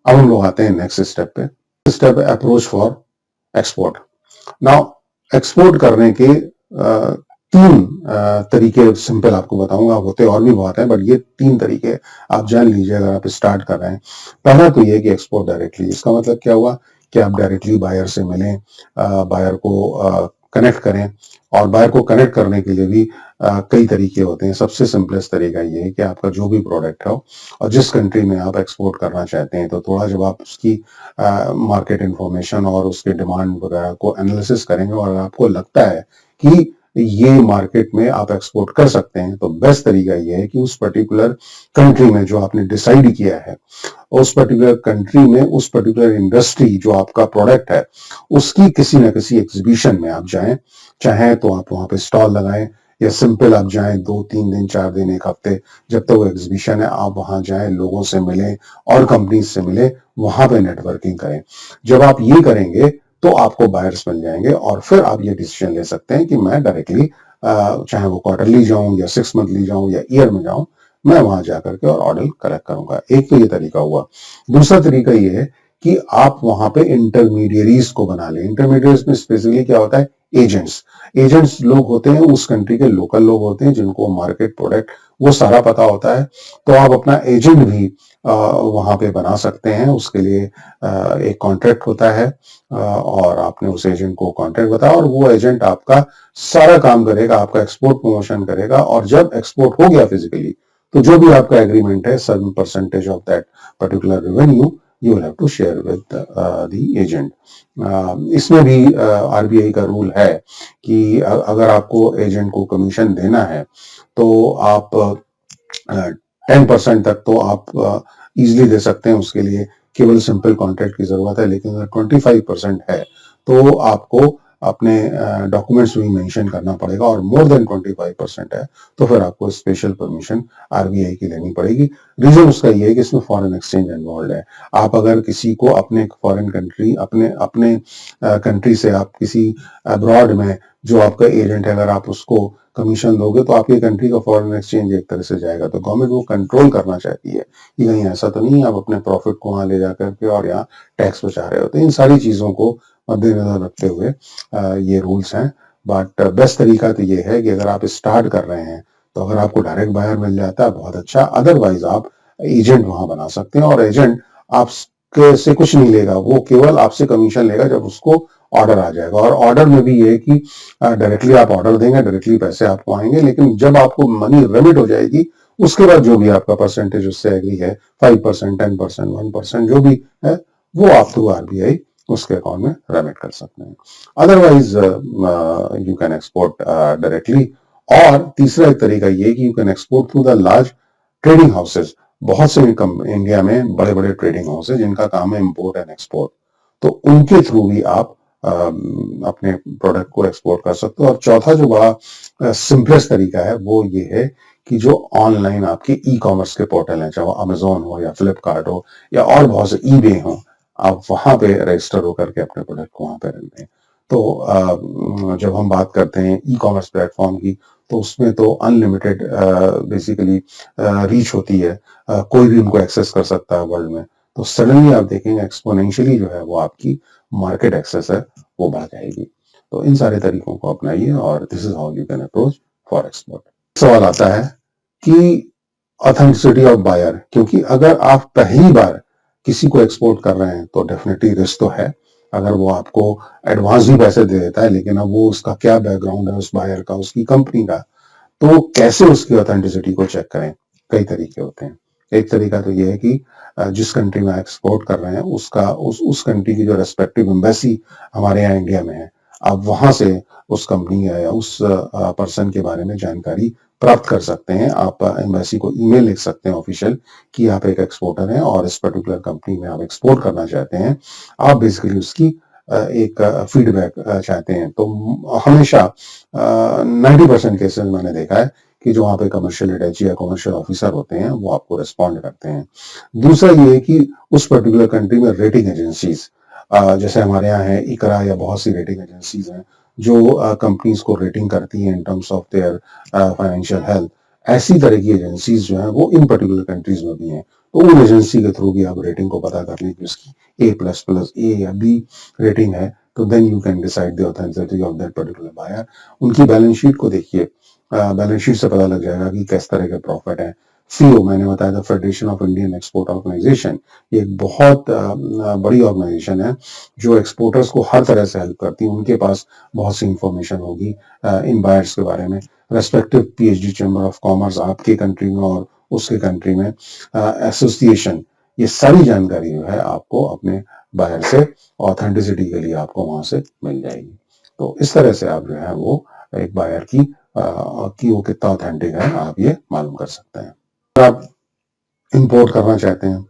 अब हम लोग आते हैं नेक्स्ट स्टेप पे। Step approach for export. Now export करने के तीन तरीके सिंपल आपको बताऊंगा, होते और भी बहुत हैं बट ये तीन तरीके आप जान लीजिए अगर आप स्टार्ट कर रहे हैं। पहला तो ये कि एक्सपोर्ट डायरेक्टली। इसका मतलब क्या हुआ कि आप डायरेक्टली बायर से मिलें, बायर को कनेक्ट करें। और बायर को कनेक्ट करने के लिए भी कई तरीके होते हैं। सबसे सिंपलेस्ट तरीका ये है कि आपका जो भी प्रोडक्ट है और जिस कंट्री में आप एक्सपोर्ट करना चाहते हैं तो थोड़ा जब आप उसकी मार्केट इंफॉर्मेशन और उसके डिमांड वगैरह को एनालिसिस करेंगे और आपको लगता है कि ये मार्केट में आप एक्सपोर्ट कर सकते हैं तो बेस्ट तरीका ये है कि उस पर्टिकुलर कंट्री में जो आपने डिसाइड किया है उस पर्टिकुलर कंट्री में उस पर्टिकुलर इंडस्ट्री जो आपका प्रोडक्ट है उसकी किसी न किसी एग्जीबिशन में आप जाएं। चाहे तो आप वहां पे स्टॉल लगाएं या सिंपल आप जाएं 2-3 दिन 4 दिन 1 हफ्ते जब तक वो एग्जीबिशन है आप वहां जाएं, लोगों से मिलें और कंपनीज से मिलें, वहां पे नेटवर्किंग करें। जब आप ये करेंगे तो आपको बायर्स मिल जाएंगे और फिर आप ये डिसीजन ले सकते हैं कि मैं डायरेक्टली चाहे वो क्वार्टरली जाऊं या 6 मंथली जाऊं या ईयर में जाऊं, मैं वहां जाकर के और ऑर्डर कलेक्ट करूंगा। एक तो ये तरीका हुआ। दूसरा तरीका ये है कि आप वहां पे इंटरमीडियरीज को बना लें। इंटरमीडियरीज में स्पेसिफिकली क्या होता है, एजेंट्स। एजेंट्स लोग होते हैं उस कंट्री के लोकल लोग होते हैं जिनको मार्केट प्रोडक्ट वो सारा पता होता है। तो आप अपना एजेंट भी वहां पे बना सकते हैं। उसके लिए एक कॉन्ट्रैक्ट होता है और आपने उस एजेंट को कॉन्ट्रैक्ट बताया और वो एजेंट आपका सारा काम करेगा, आपका एक्सपोर्ट प्रमोशन करेगा। और जब एक्सपोर्ट हो गया फिजिकली तो जो भी आपका एग्रीमेंट है certain percentage of that particular revenue you will have to share with the agent। इसमें भी आरबीआई का रूल है कि अगर आपको एजेंट को कमीशन देना है तो आप 10% तक तो आप इजीली दे सकते हैं। उसके लिए केवल सिंपल कॉन्ट्रैक्ट की जरूरत है। लेकिन अगर 25% है तो आपको अपने डॉक्यूमेंट्स में मेंशन करना पड़ेगा और मोर देन 25% है तो फिर आपको स्पेशल परमिशन आरबीआई की लेनी पड़ेगी। रीजन उसका ये है कि इसमें फॉरेन एक्सचेंज इन्वॉल्व है। आप अगर किसी को अपने फॉरेन कंट्री अपने अपने कंट्री से आप किसी अब्रॉड में जो आपका एजेंट है अगर आप उसको कमीशन दोगे तो आपकी कंट्री का फॉरेन एक्सचेंज एक तरह से जाएगा। तो गवर्नमेंट वो कंट्रोल करना चाहती है कि कहीं ऐसा तो नहीं है आप अपने प्रॉफिट को वहां ले जाकर के और यहाँ टैक्स बचा रहे हो। तो इन सारी चीजों को मद्देनजर रखते हुए ये रूल्स हैं। बट बेस्ट तरीका तो ये है कि अगर आप स्टार्ट कर रहे हैं तो अगर आपको डायरेक्ट बायर मिल जाता है बहुत अच्छा, अदरवाइज आप एजेंट वहां बना सकते हैं और एजेंट आपसे कुछ नहीं लेगा, वो केवल आपसे कमीशन लेगा जब उसको ऑर्डर आ जाएगा। और ऑर्डर में भी ये है कि डायरेक्टली आप ऑर्डर देंगे, डायरेक्टली पैसे आपको आएंगे, लेकिन जब आपको मनी रेमिट हो जाएगी उसके बाद जो भी आपका परसेंटेज उससे एग्री है 5%, 10%, 1% जो भी है वो आप थ्रू आरबीआई उसके अकाउंट में रेमिट कर सकते हैं। Otherwise you can export directly. और तीसरा एक तरीका ये कि you can export through the large trading houses. बहुत से इंडिया में बड़े बड़े ट्रेडिंग हाउस है जिनका काम है इंपोर्ट एंड एक्सपोर्ट, तो उनके थ्रू भी आप अपने प्रोडक्ट को एक्सपोर्ट कर सकते हो। और चौथा जो बड़ा सिंपलेस्ट तरीका है वो ये है कि जो ऑनलाइन आपके ई कॉमर्स के पोर्टल हैं, चाहे वो अमेजोन हो या फ्लिपकार्ट हो या और बहुत से ईबे हो, आप वहां पे रजिस्टर होकर के अपने प्रोडक्ट को वहां पे रख दें। तो जब हम बात करते हैं ई कॉमर्स प्लेटफॉर्म की तो उसमें तो अनलिमिटेड बेसिकली रीच होती है, कोई भी उनको एक्सेस कर सकता है वर्ल्ड में। तो सडनली आप देखेंगे एक्सपोनेंशियली जो है वो आपकी मार्केट एक्सेस है वो बढ़ जाएगी। तो इन सारे तरीकों को अपनाइए और this is how you can approach for export. सवाल आता है कि ऑथेंटिसिटी ऑफ बायर, क्योंकि अगर आप पहली बार किसी को एक्सपोर्ट कर रहे हैं तो डेफिनेटली रिस्क तो है। अगर वो आपको एडवांस भी पैसे दे देता है लेकिन अब वो उसका क्या बैकग्राउंड है उस बायर का, उसकी कंपनी का, तो कैसे उसकी ऑथेंटिसिटी को चेक करें? कई तरीके होते हैं। एक तरीका तो ये है कि जिस कंट्री में एक्सपोर्ट कर रहे हैं उसका उस कंट्री की जो रेस्पेक्टिव एम्बेसी हमारे यहाँ इंडिया में है, आप वहां से उस कंपनी या उस पर्सन के बारे में जानकारी प्राप्त कर सकते हैं। आप एम्बेसी को ईमेल लिख सकते हैं ऑफिशियल कि आप एक एक्सपोर्टर हैं और इस पर्टिकुलर कंपनी में आप एक्सपोर्ट करना चाहते हैं। आप बेसिकली उसकी एक फीडबैक चाहते हैं। तो हमेशा 90% केसेस मैंने देखा है कि जो वहाँ पे कमर्शियल अटैची या कमर्शियल ऑफिसर होते हैं वो आपको रिस्पॉन्ड करते हैं। दूसरा ये है कि उस पर्टिकुलर कंट्री में रेटिंग एजेंसीज, जैसे हमारे यहाँ है इकरा या बहुत सी रेटिंग एजेंसीज हैं जो कंपनीज को रेटिंग करती हैं इन terms of their financial health. ऐसी तरह की एजेंसीज जो हैं वो इन पर्टिकुलर कंट्रीज में भी हैं। तो उन एजेंसी के थ्रू भी आप रेटिंग को पता कर लें कि उसकी A++ ए या बी रेटिंग है, तो then you can decide the authenticity of that particular buyer. उनकी बैलेंस शीट को देखिए, बैलेंस शीट से पता लग जाएगा कि किस तरह के प्रॉफिट है। FIO मैंने बताया था, federation of Indian export organisation, ये एक बहुत बड़ी ऑर्गेनाइजेशन है जो एक्सपोर्टर्स को हर तरह से हेल्प करती है। उनके पास बहुत सी इंफॉर्मेशन होगी इन बायर्स के बारे में। Respective PhD chamber of commerce आपके कंट्री में और उसके कंट्री में, एसोसिएशन, ये सारी जानकारी जो है आपको अपने बायर से ऑथेंटिसिटी के लिए आपको वहां से मिल जाएगी। तो इस तरह से आप जो है वो एक बायर की वो कितना ऑथेंटिक है आप ये मालूम कर सकते हैं। अगर आप इंपोर्ट करना चाहते हैं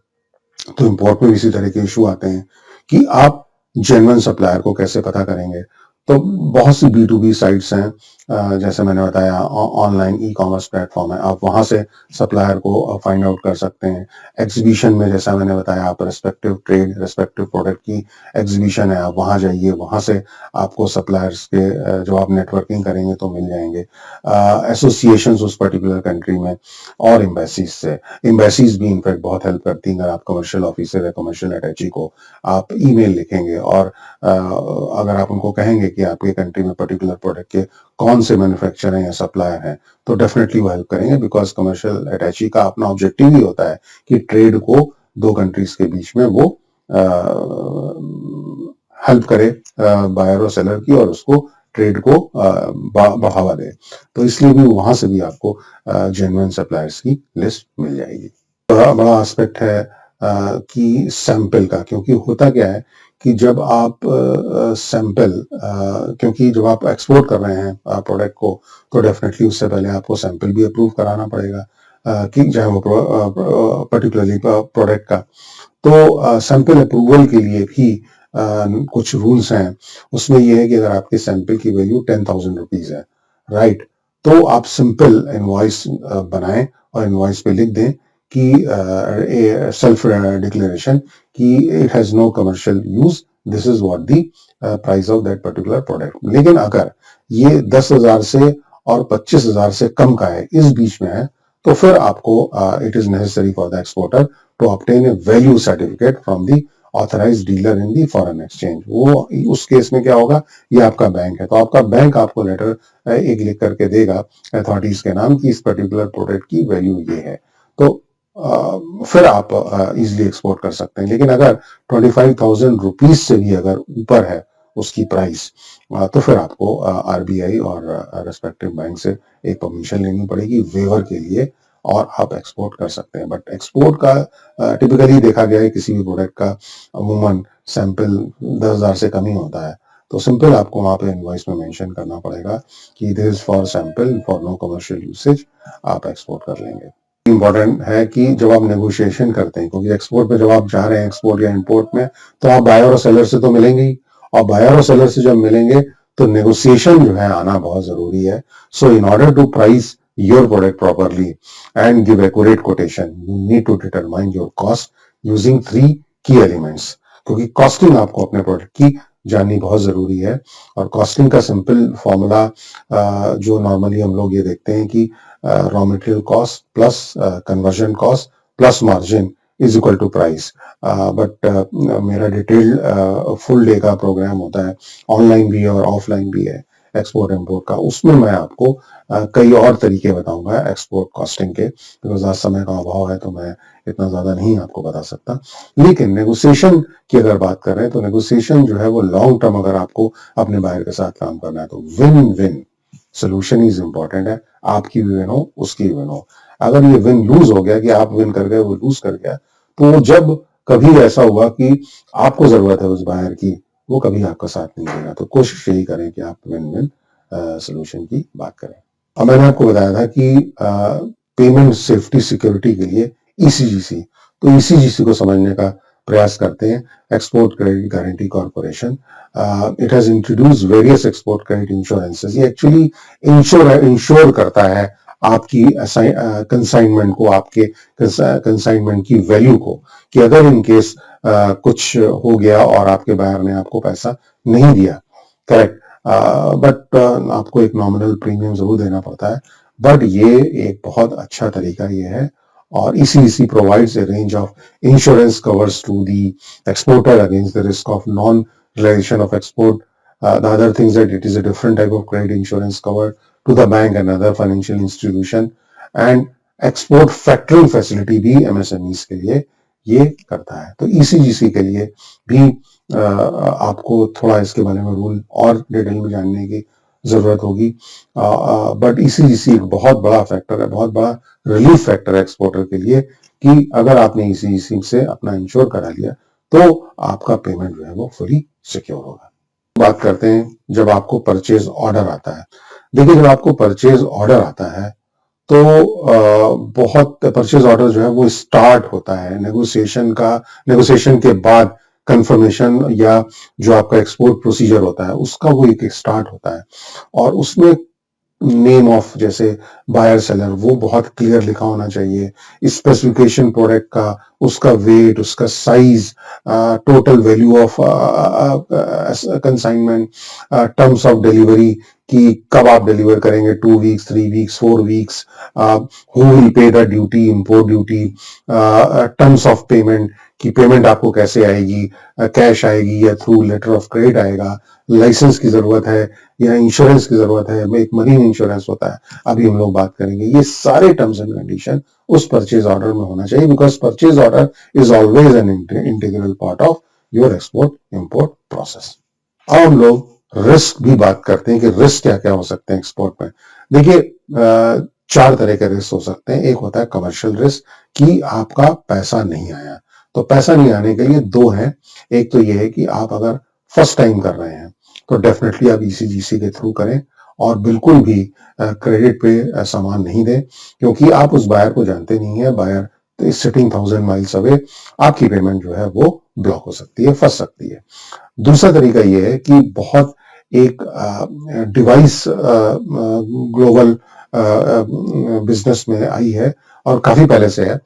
तो इंपोर्ट में इसी तरह के इशू आते हैं कि आप जेन्युइन सप्लायर को कैसे पता करेंगे। तो बहुत सी B2B साइट्स हैं, जैसे मैंने बताया ऑनलाइन ई कॉमर्स प्लेटफॉर्म है, आप वहां से सप्लायर को फाइंड आउट कर सकते हैं। एग्जीबिशन में जैसा मैंने बताया, आप रेस्पेक्टिव ट्रेड रेस्पेक्टिव प्रोडक्ट की एग्जीबिशन है, आप वहां जाइए, वहां से आपको सप्लायर्स के जो आप नेटवर्किंग करेंगे तो मिल जाएंगे। एसोसिएशंस उस पर्टिकुलर कंट्री में और एम्बेसीज से, एम्बेसीज भी इनफैक्ट बहुत हेल्प करती हैं। अगर आप कमर्शियल ऑफिसर या कमर्शियल अटैची को आप ईमेल लिखेंगे और अगर आप उनको कहेंगे कि आपके कंट्री में पर्टिकुलर प्रोडक्ट के कौन से मैन्युफैक्चरर हैं या सप्लायर हैं, तो डेफिनेटली वो हेल्प करेंगे। बिकॉज कमर्शियल अटैची का अपना ऑब्जेक्टिव ही होता है कि ट्रेड को दो कंट्रीज के बीच में वो हेल्प करे बायर और सेलर की, और उसको ट्रेड को बढ़ावा दे। तो इसलिए भी वहां से भी आपको जेन्युइन सप्लायर्स की लिस्ट मिल जाएगी। बड़ा एस्पेक्ट है कि सैंपल का, क्योंकि होता क्या है कि जब आप सैंपल, क्योंकि जब आप एक्सपोर्ट कर रहे हैं प्रोडक्ट को तो डेफिनेटली उससे पहले आपको सैंपल भी अप्रूव कराना पड़ेगा, कि चाहे वो पर्टिकुलरली प्रोडक्ट का। तो सैंपल अप्रूवल के लिए भी कुछ रूल्स हैं, उसमें ये है कि अगर आपके सैंपल की वैल्यू 10,000 रुपीज है, राइट, तो आप सिंपल इनवॉइस बनाएं और इनवॉइस पे लिख दें कि सेल्फ डिक्लेरेशन कि it has no commercial use, this is what the price of that particular product. लेकिन अगर ये 10,000 से और 25,000 से कम का है, इस बीच में है, तो फिर आपको it is necessary for the exporter to obtain a value certificate from the authorised dealer in the foreign exchange. वो उस केस में क्या होगा, ये आपका बैंक है, तो आपका बैंक आपको लेटर एक लिख करके देगा अथॉरिटीज के नाम की इस पर्टिकुलर प्रोडक्ट की वैल्यू ये है, तो फिर आप इजिली एक्सपोर्ट कर सकते हैं। लेकिन अगर 25,000 रुपीज से भी अगर ऊपर है उसकी प्राइस, तो फिर आपको आरबीआई और रेस्पेक्टिव बैंक से एक परमिशन लेनी पड़ेगी वेवर के लिए, और आप एक्सपोर्ट कर सकते हैं। बट एक्सपोर्ट का टिपिकली देखा गया है किसी भी प्रोडक्ट का अमूमन सैंपल 10,000 से कम ही होता है, तो सिंपल आपको वहां पे इनवॉइस में मेंशन करना पड़ेगा कि this is for sample for no commercial usage, आप एक्सपोर्ट कर लेंगे। इंपॉर्टेंट है कि जब आप नेगोशिएशन करते हैं, क्योंकि एक्सपोर्ट पे जब आप जा रहे हैं एक्सपोर्ट या इंपोर्ट में, तो आप बायर और सेलर से तो मिलेंगे ही, और बायर और सेलर से जब मिलेंगे तो नेगोशिएशन जो है आना बहुत जरूरी है। So in order to price your product properly and give accurate quotation, you need to determine your cost using 3 key elements, क्योंकि कॉस्टिंग आपको अपने प्रोडक्ट की जाननी बहुत जरूरी है। और कॉस्टिंग का सिंपल फॉर्मूला जो नॉर्मली हम लोग ये देखते हैं कि raw material cost plus conversion cost plus margin is equal to price. But मेरा डिटेल्ड फुल डे का प्रोग्राम होता है, ऑनलाइन भी है और ऑफलाइन भी है एक्सपोर्ट इंपोर्ट का, उसमें मैं आपको कई और तरीके बताऊंगा एक्सपोर्ट कॉस्टिंग के, बिकॉज आज समय का अभाव है तो मैं इतना ज्यादा नहीं आपको बता सकता। लेकिन नेगोशिएशन की अगर बात कर रहे हैं तो नेगोशिएशन जो है वो लॉन्ग टर्म अगर आपको अपने बायर के साथ काम करना है तो win win solution is important है, आपकी भी विन हो उसकी भी विन हो। अगर ये विन लूज हो गया कि आप विन कर गए वो लूज कर गया, तो जब कभी ऐसा हुआ कि आपको जरूरत है उस बायर की, वो कभी आपका साथ नहीं देगा। तो कोशिश यही करें कि आप विन विन सोल्यूशन की बात करें। अब मैंने आपको बताया था कि पेमेंट सेफ्टी सिक्योरिटी के लिए ईसीजीसी, तो ईसीजीसी को समझने का प्रयास करते हैं। Export credit guarantee corporation, it has introduce various export credit insurances. ये एक्चुअली इंश्योर करता है आपकी कंसाइनमेंट को, आपके कंसाइनमेंट की वैल्यू को, कि अगर इन केस कुछ हो गया और आपके बायर ने आपको पैसा नहीं दिया, करेक्ट, बट आपको एक नॉमिनल प्रीमियम जरूर देना पड़ता है, बट ये एक बहुत अच्छा तरीका ये है। और ECGC provides a range of insurance covers to the exporter against the risk of non-realization of export. The other things that it is a different type of credit insurance cover to the bank and other financial institution, and export factoring facility भी MSMEs के लिए ये करता है। तो ECGC के लिए भी आपको थोड़ा इसके बारे में रूल और डिटेल में जानने की जरूरत होगी, बट ECGC एक बहुत बड़ा फैक्टर है, बहुत बड़ा रिलीफ फैक्टर है एक्सपोर्टर के लिए, कि अगर आपने ECGC से अपना इंश्योर करा लिया तो आपका पेमेंट जो है वो फुली सिक्योर होगा। बात करते हैं जब आपको परचेज ऑर्डर आता है। देखिए, जब आपको परचेज ऑर्डर आता है तो बहुत परचेज ऑर्डर जो है वो स्टार्ट होता है नेगोशिएशन के बाद कंफर्मेशन या जो आपका एक्सपोर्ट प्रोसीजर होता है उसका वो एक स्टार्ट होता है, और उसमें नेम ऑफ जैसे बायर सेलर वो बहुत क्लियर लिखा होना चाहिए, स्पेसिफिकेशन प्रोडक्ट का, उसका वेट, उसका size, total value of consignment, terms of delivery कि कब आप डिलीवर करेंगे, 2 weeks, 3 weeks, 4 weeks, who will pay the duty, import duty, terms of payment कि पेमेंट आपको कैसे आएगी, कैश आएगी या थ्रू लेटर ऑफ क्रेडिट आएगा, लाइसेंस की जरूरत है या इंश्योरेंस की जरूरत है, एक मरीन इंश्योरेंस होता है, अभी हम लोग बात करेंगे। ये सारे टर्म्स एंड कंडीशन उस परचेज ऑर्डर में होना चाहिए, because purchase order is always an integral part of your export import process. अब हम लोग रिस्क भी बात करते हैं कि रिस्क क्या क्या हो सकते हैं एक्सपोर्ट में। देखिए, 4 तरह के रिस्क हो सकते हैं। एक होता है कमर्शियल रिस्क कि आपका पैसा नहीं आया, तो पैसा नहीं आने के लिए 2 हैं। एक तो ये है कि आप अगर फर्स्ट टाइम कर रहे हैं तो डेफिनेटली आप ECGC के थ्रू करें, और बिल्कुल भी क्रेडिट पे सामान नहीं दें, क्योंकि आप उस बायर को जानते नहीं है, buyer is sitting 1000 miles away, आपकी पेमेंट जो है वो ब्लॉक हो सकती है, फंस सकती है। दूसरा तरीका यह है कि बहुत एक डिवाइस ग्लोबल बिजनेस में आई है और काफी पहले से है,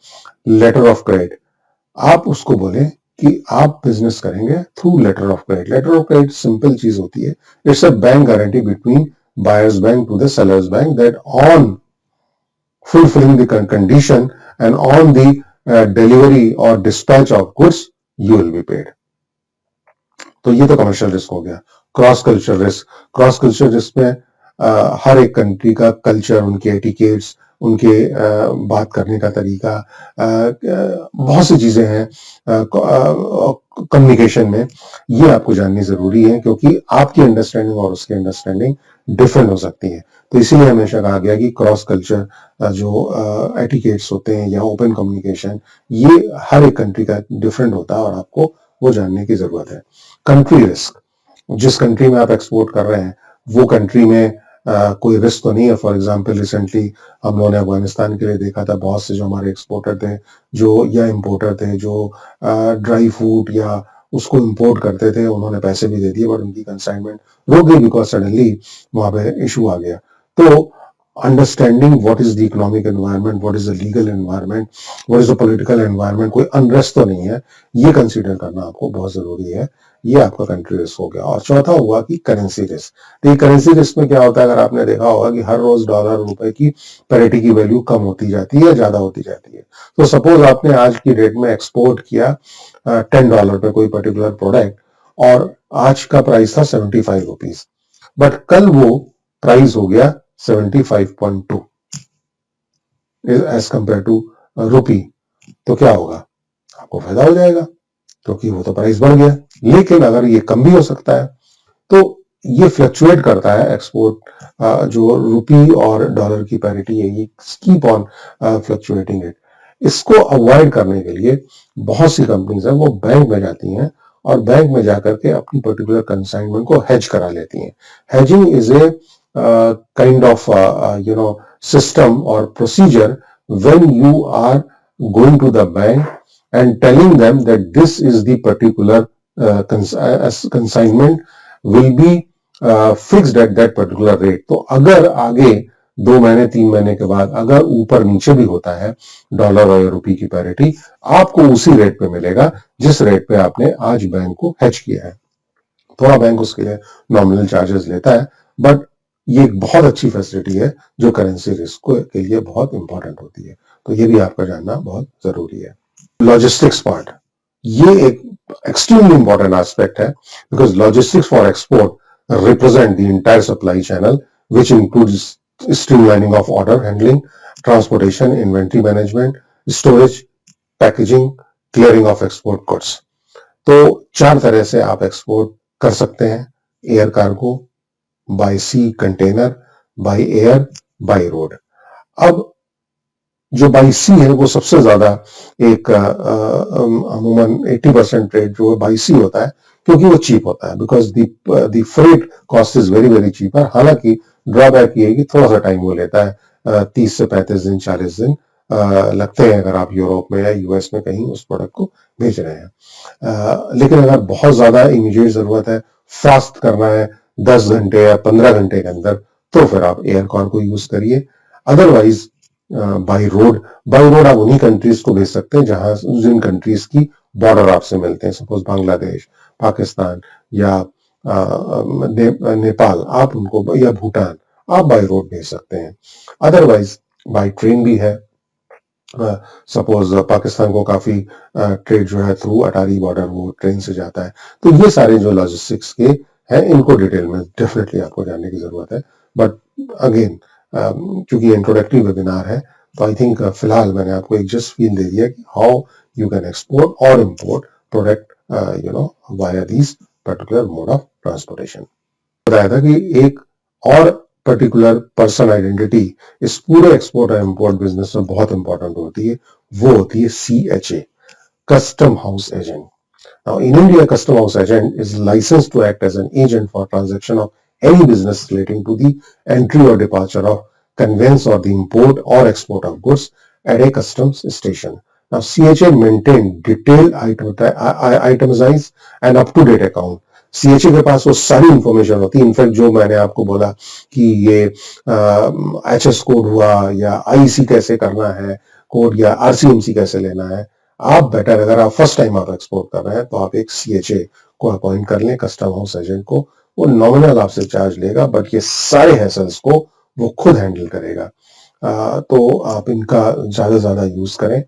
लेटर ऑफ क्रेडिट। आप उसको बोले कि आप बिजनेस करेंगे through letter of credit. Letter of credit simple चीज होती है, it's a bank guarantee between buyer's bank to the seller's bank that on fulfilling the condition and on the delivery or dispatch of goods you will be paid. तो ये तो कमर्शियल रिस्क हो गया। Cross culture risk, cross culture risk में हर एक कंट्री का कल्चर, उनके एटिकेट्स, उनके बात करने का तरीका, बहुत सी चीजें हैं कम्युनिकेशन में, ये आपको जाननी जरूरी है क्योंकि आपकी अंडरस्टैंडिंग और उसकी अंडरस्टैंडिंग डिफरेंट हो सकती है। तो इसीलिए हमेशा कहा गया कि क्रॉस कल्चर जो एटिकेट्स होते हैं या ओपन कम्युनिकेशन, ये हर एक कंट्री का डिफरेंट होता है और आपको वो जानने की जरूरत है। कंट्री रिस्क, जिस कंट्री में आप एक्सपोर्ट कर रहे हैं वो कंट्री में कोई रिस्क तो नहीं है। फॉर एग्जांपल रिसेंटली हम लोगों ने अफगानिस्तान के लिए देखा था, बहुत से जो हमारे एक्सपोर्टर थे जो या इंपोर्टर थे जो ड्राई फ्रूट या उसको इंपोर्ट करते थे, उन्होंने पैसे भी दे दिए बट उनकी कंसाइनमेंट रुक गई बिकॉज सडनली वहां पे इशू आ गया। तो understanding what is the economic environment, what is the legal environment, what is the political environment, कोई अनरेस्ट तो नहीं है, ये कंसीडर करना आपको बहुत जरूरी है। ये आपका कंट्री रिस्क हो गया। और चौथा हुआ कि करेंसी रिस्क। तो ये करेंसी रिस्क में क्या होता है, अगर आपने देखा होगा कि हर रोज डॉलर रुपए की पैरिटी की वैल्यू कम होती जाती है, ज्यादा होती जाती है। तो सपोज आपने आज की डेट में एक्सपोर्ट किया $10 पे कोई पर्टिकुलर प्रोडक्ट और आज का प्राइस था 75 रुपीज, बट कल वो प्राइस हो गया 75.2 एज कंपेयर टू रुपी, तो क्या होगा, आपको फायदा हो जाएगा क्योंकि वो तो प्राइस बढ़ गया। लेकिन अगर ये कम भी हो सकता है, तो ये फ्लक्चुएट करता है एक्सपोर्ट जो रुपी और डॉलर की पैरिटी है, ये कीप ऑन फ्लक्चुएटिंग इट। इसको अवॉइड करने के लिए बहुत सी कंपनीज है वो बैंक में जाती हैं और बैंक में जाकर के अपनी पर्टिकुलर कंसाइनमेंट को हेज करा लेती हैं। Hedging is a kind of system or procedure when you are going to the bank and telling them that this is the particular consignment will be fixed at that particular rate। तो अगर आगे 2 महीने 3 महीने के बाद अगर ऊपर नीचे भी होता है डॉलर और रुपये की पैरिटी, आपको उसी रेट पे मिलेगा जिस रेट पे आपने आज बैंक को हेज किया है। थोड़ा बैंक उसके लिए नॉमिनल चार्जेस लेता है, बट ये एक बहुत अच्छी फैसिलिटी है जो करेंसी रिस्क के लिए बहुत इंपॉर्टेंट होती है। तो ये भी आपका जानना बहुत जरूरी है। लॉजिस्टिक्स पार्ट, ये एक एक्सट्रीमली इंपॉर्टेंट एस्पेक्ट है because logistics for export represent the entire supply channel which includes streamlining of order handling, transportation, inventory management, storage, packaging, clearing of export goods. तो 4 तरह से आप एक्सपोर्ट कर सकते हैं, air cargo, by sea container, by air, by road. अब जो बाय सी है वो सबसे ज्यादा एक अमूमन 80% रेट जो है बाय सी होता है क्योंकि वो चीप होता है because the freight cost is very very cheaper. हालांकि ड्रॉबैक ये है कि थोड़ा सा टाइम वो लेता है, 30 से 35 दिन 40 दिन लगते हैं अगर आप यूरोप में या यूएस में कहीं उस प्रोडक्ट को भेज रहे हैं। लेकिन अगर बहुत ज्यादा इमीडिएट जरूरत है, फास्ट करना है 10 घंटे या 15 घंटे के अंदर, तो फिर आप एयर कार्गो यूज करिए। अदरवाइज बाय रोड आप उन्हीं कंट्रीज को भेज सकते हैं जहां जिन कंट्रीज की बॉर्डर आपसे मिलते हैं, सपोज बांग्लादेश, पाकिस्तान या नेपाल, आप उनको या भूटान आप बाय रोड भेज सकते हैं। अदरवाइज बाय ट्रेन भी है, सपोज पाकिस्तान को काफी ट्रेड जो है थ्रू अटारी बॉर्डर वो ट्रेन से जाता है। तो ये सारे जो लॉजिस्टिक्स के हैं इनको डिटेल में डेफिनेटली आपको जानने की जरूरत है। बट अगेन क्योंकि इंट्रोडक्टरी वेबिनार है तो आई थिंक फिलहाल मैंने आपको एक जस्ट फील दे दिया कि हाउ यू कैन एक्सपोर्ट और import product via this particular mode of transportation. बताया था कि एक और पर्टिकुलर पर्सन आइडेंटिटी इस पूरे एक्सपोर्ट और इंपोर्ट बिजनेस में बहुत इंपॉर्टेंट होती है, वो होती है CHA, custom house agent. Now, in India, custom house agent is licensed to act as an agent for transaction of any business relating to the entry or departure of, conveyance or the import or export of goods at a customs station, Now, CHA maintain detailed itemized and up to date account. CHA के पास वो सारी इंफॉर्मेशन होती है. इनफैक्ट जो मैंने आपको बोला कि ये HS कोड हुआ या IC कैसे करना है कोड या RCMC कैसे लेना है, आप बेटर अगर आप फर्स्ट टाइम आप एक्सपोर्ट कर रहे हैं तो आप एक CHA को अपॉइंट कर लें, कस्टम हाउस एजेंट को. वो नॉमिनल आपसे चार्ज लेगा बट ये सारे हैसल्स को वो खुद हैंडल करेगा. तो आप इनका ज्यादा यूज करें.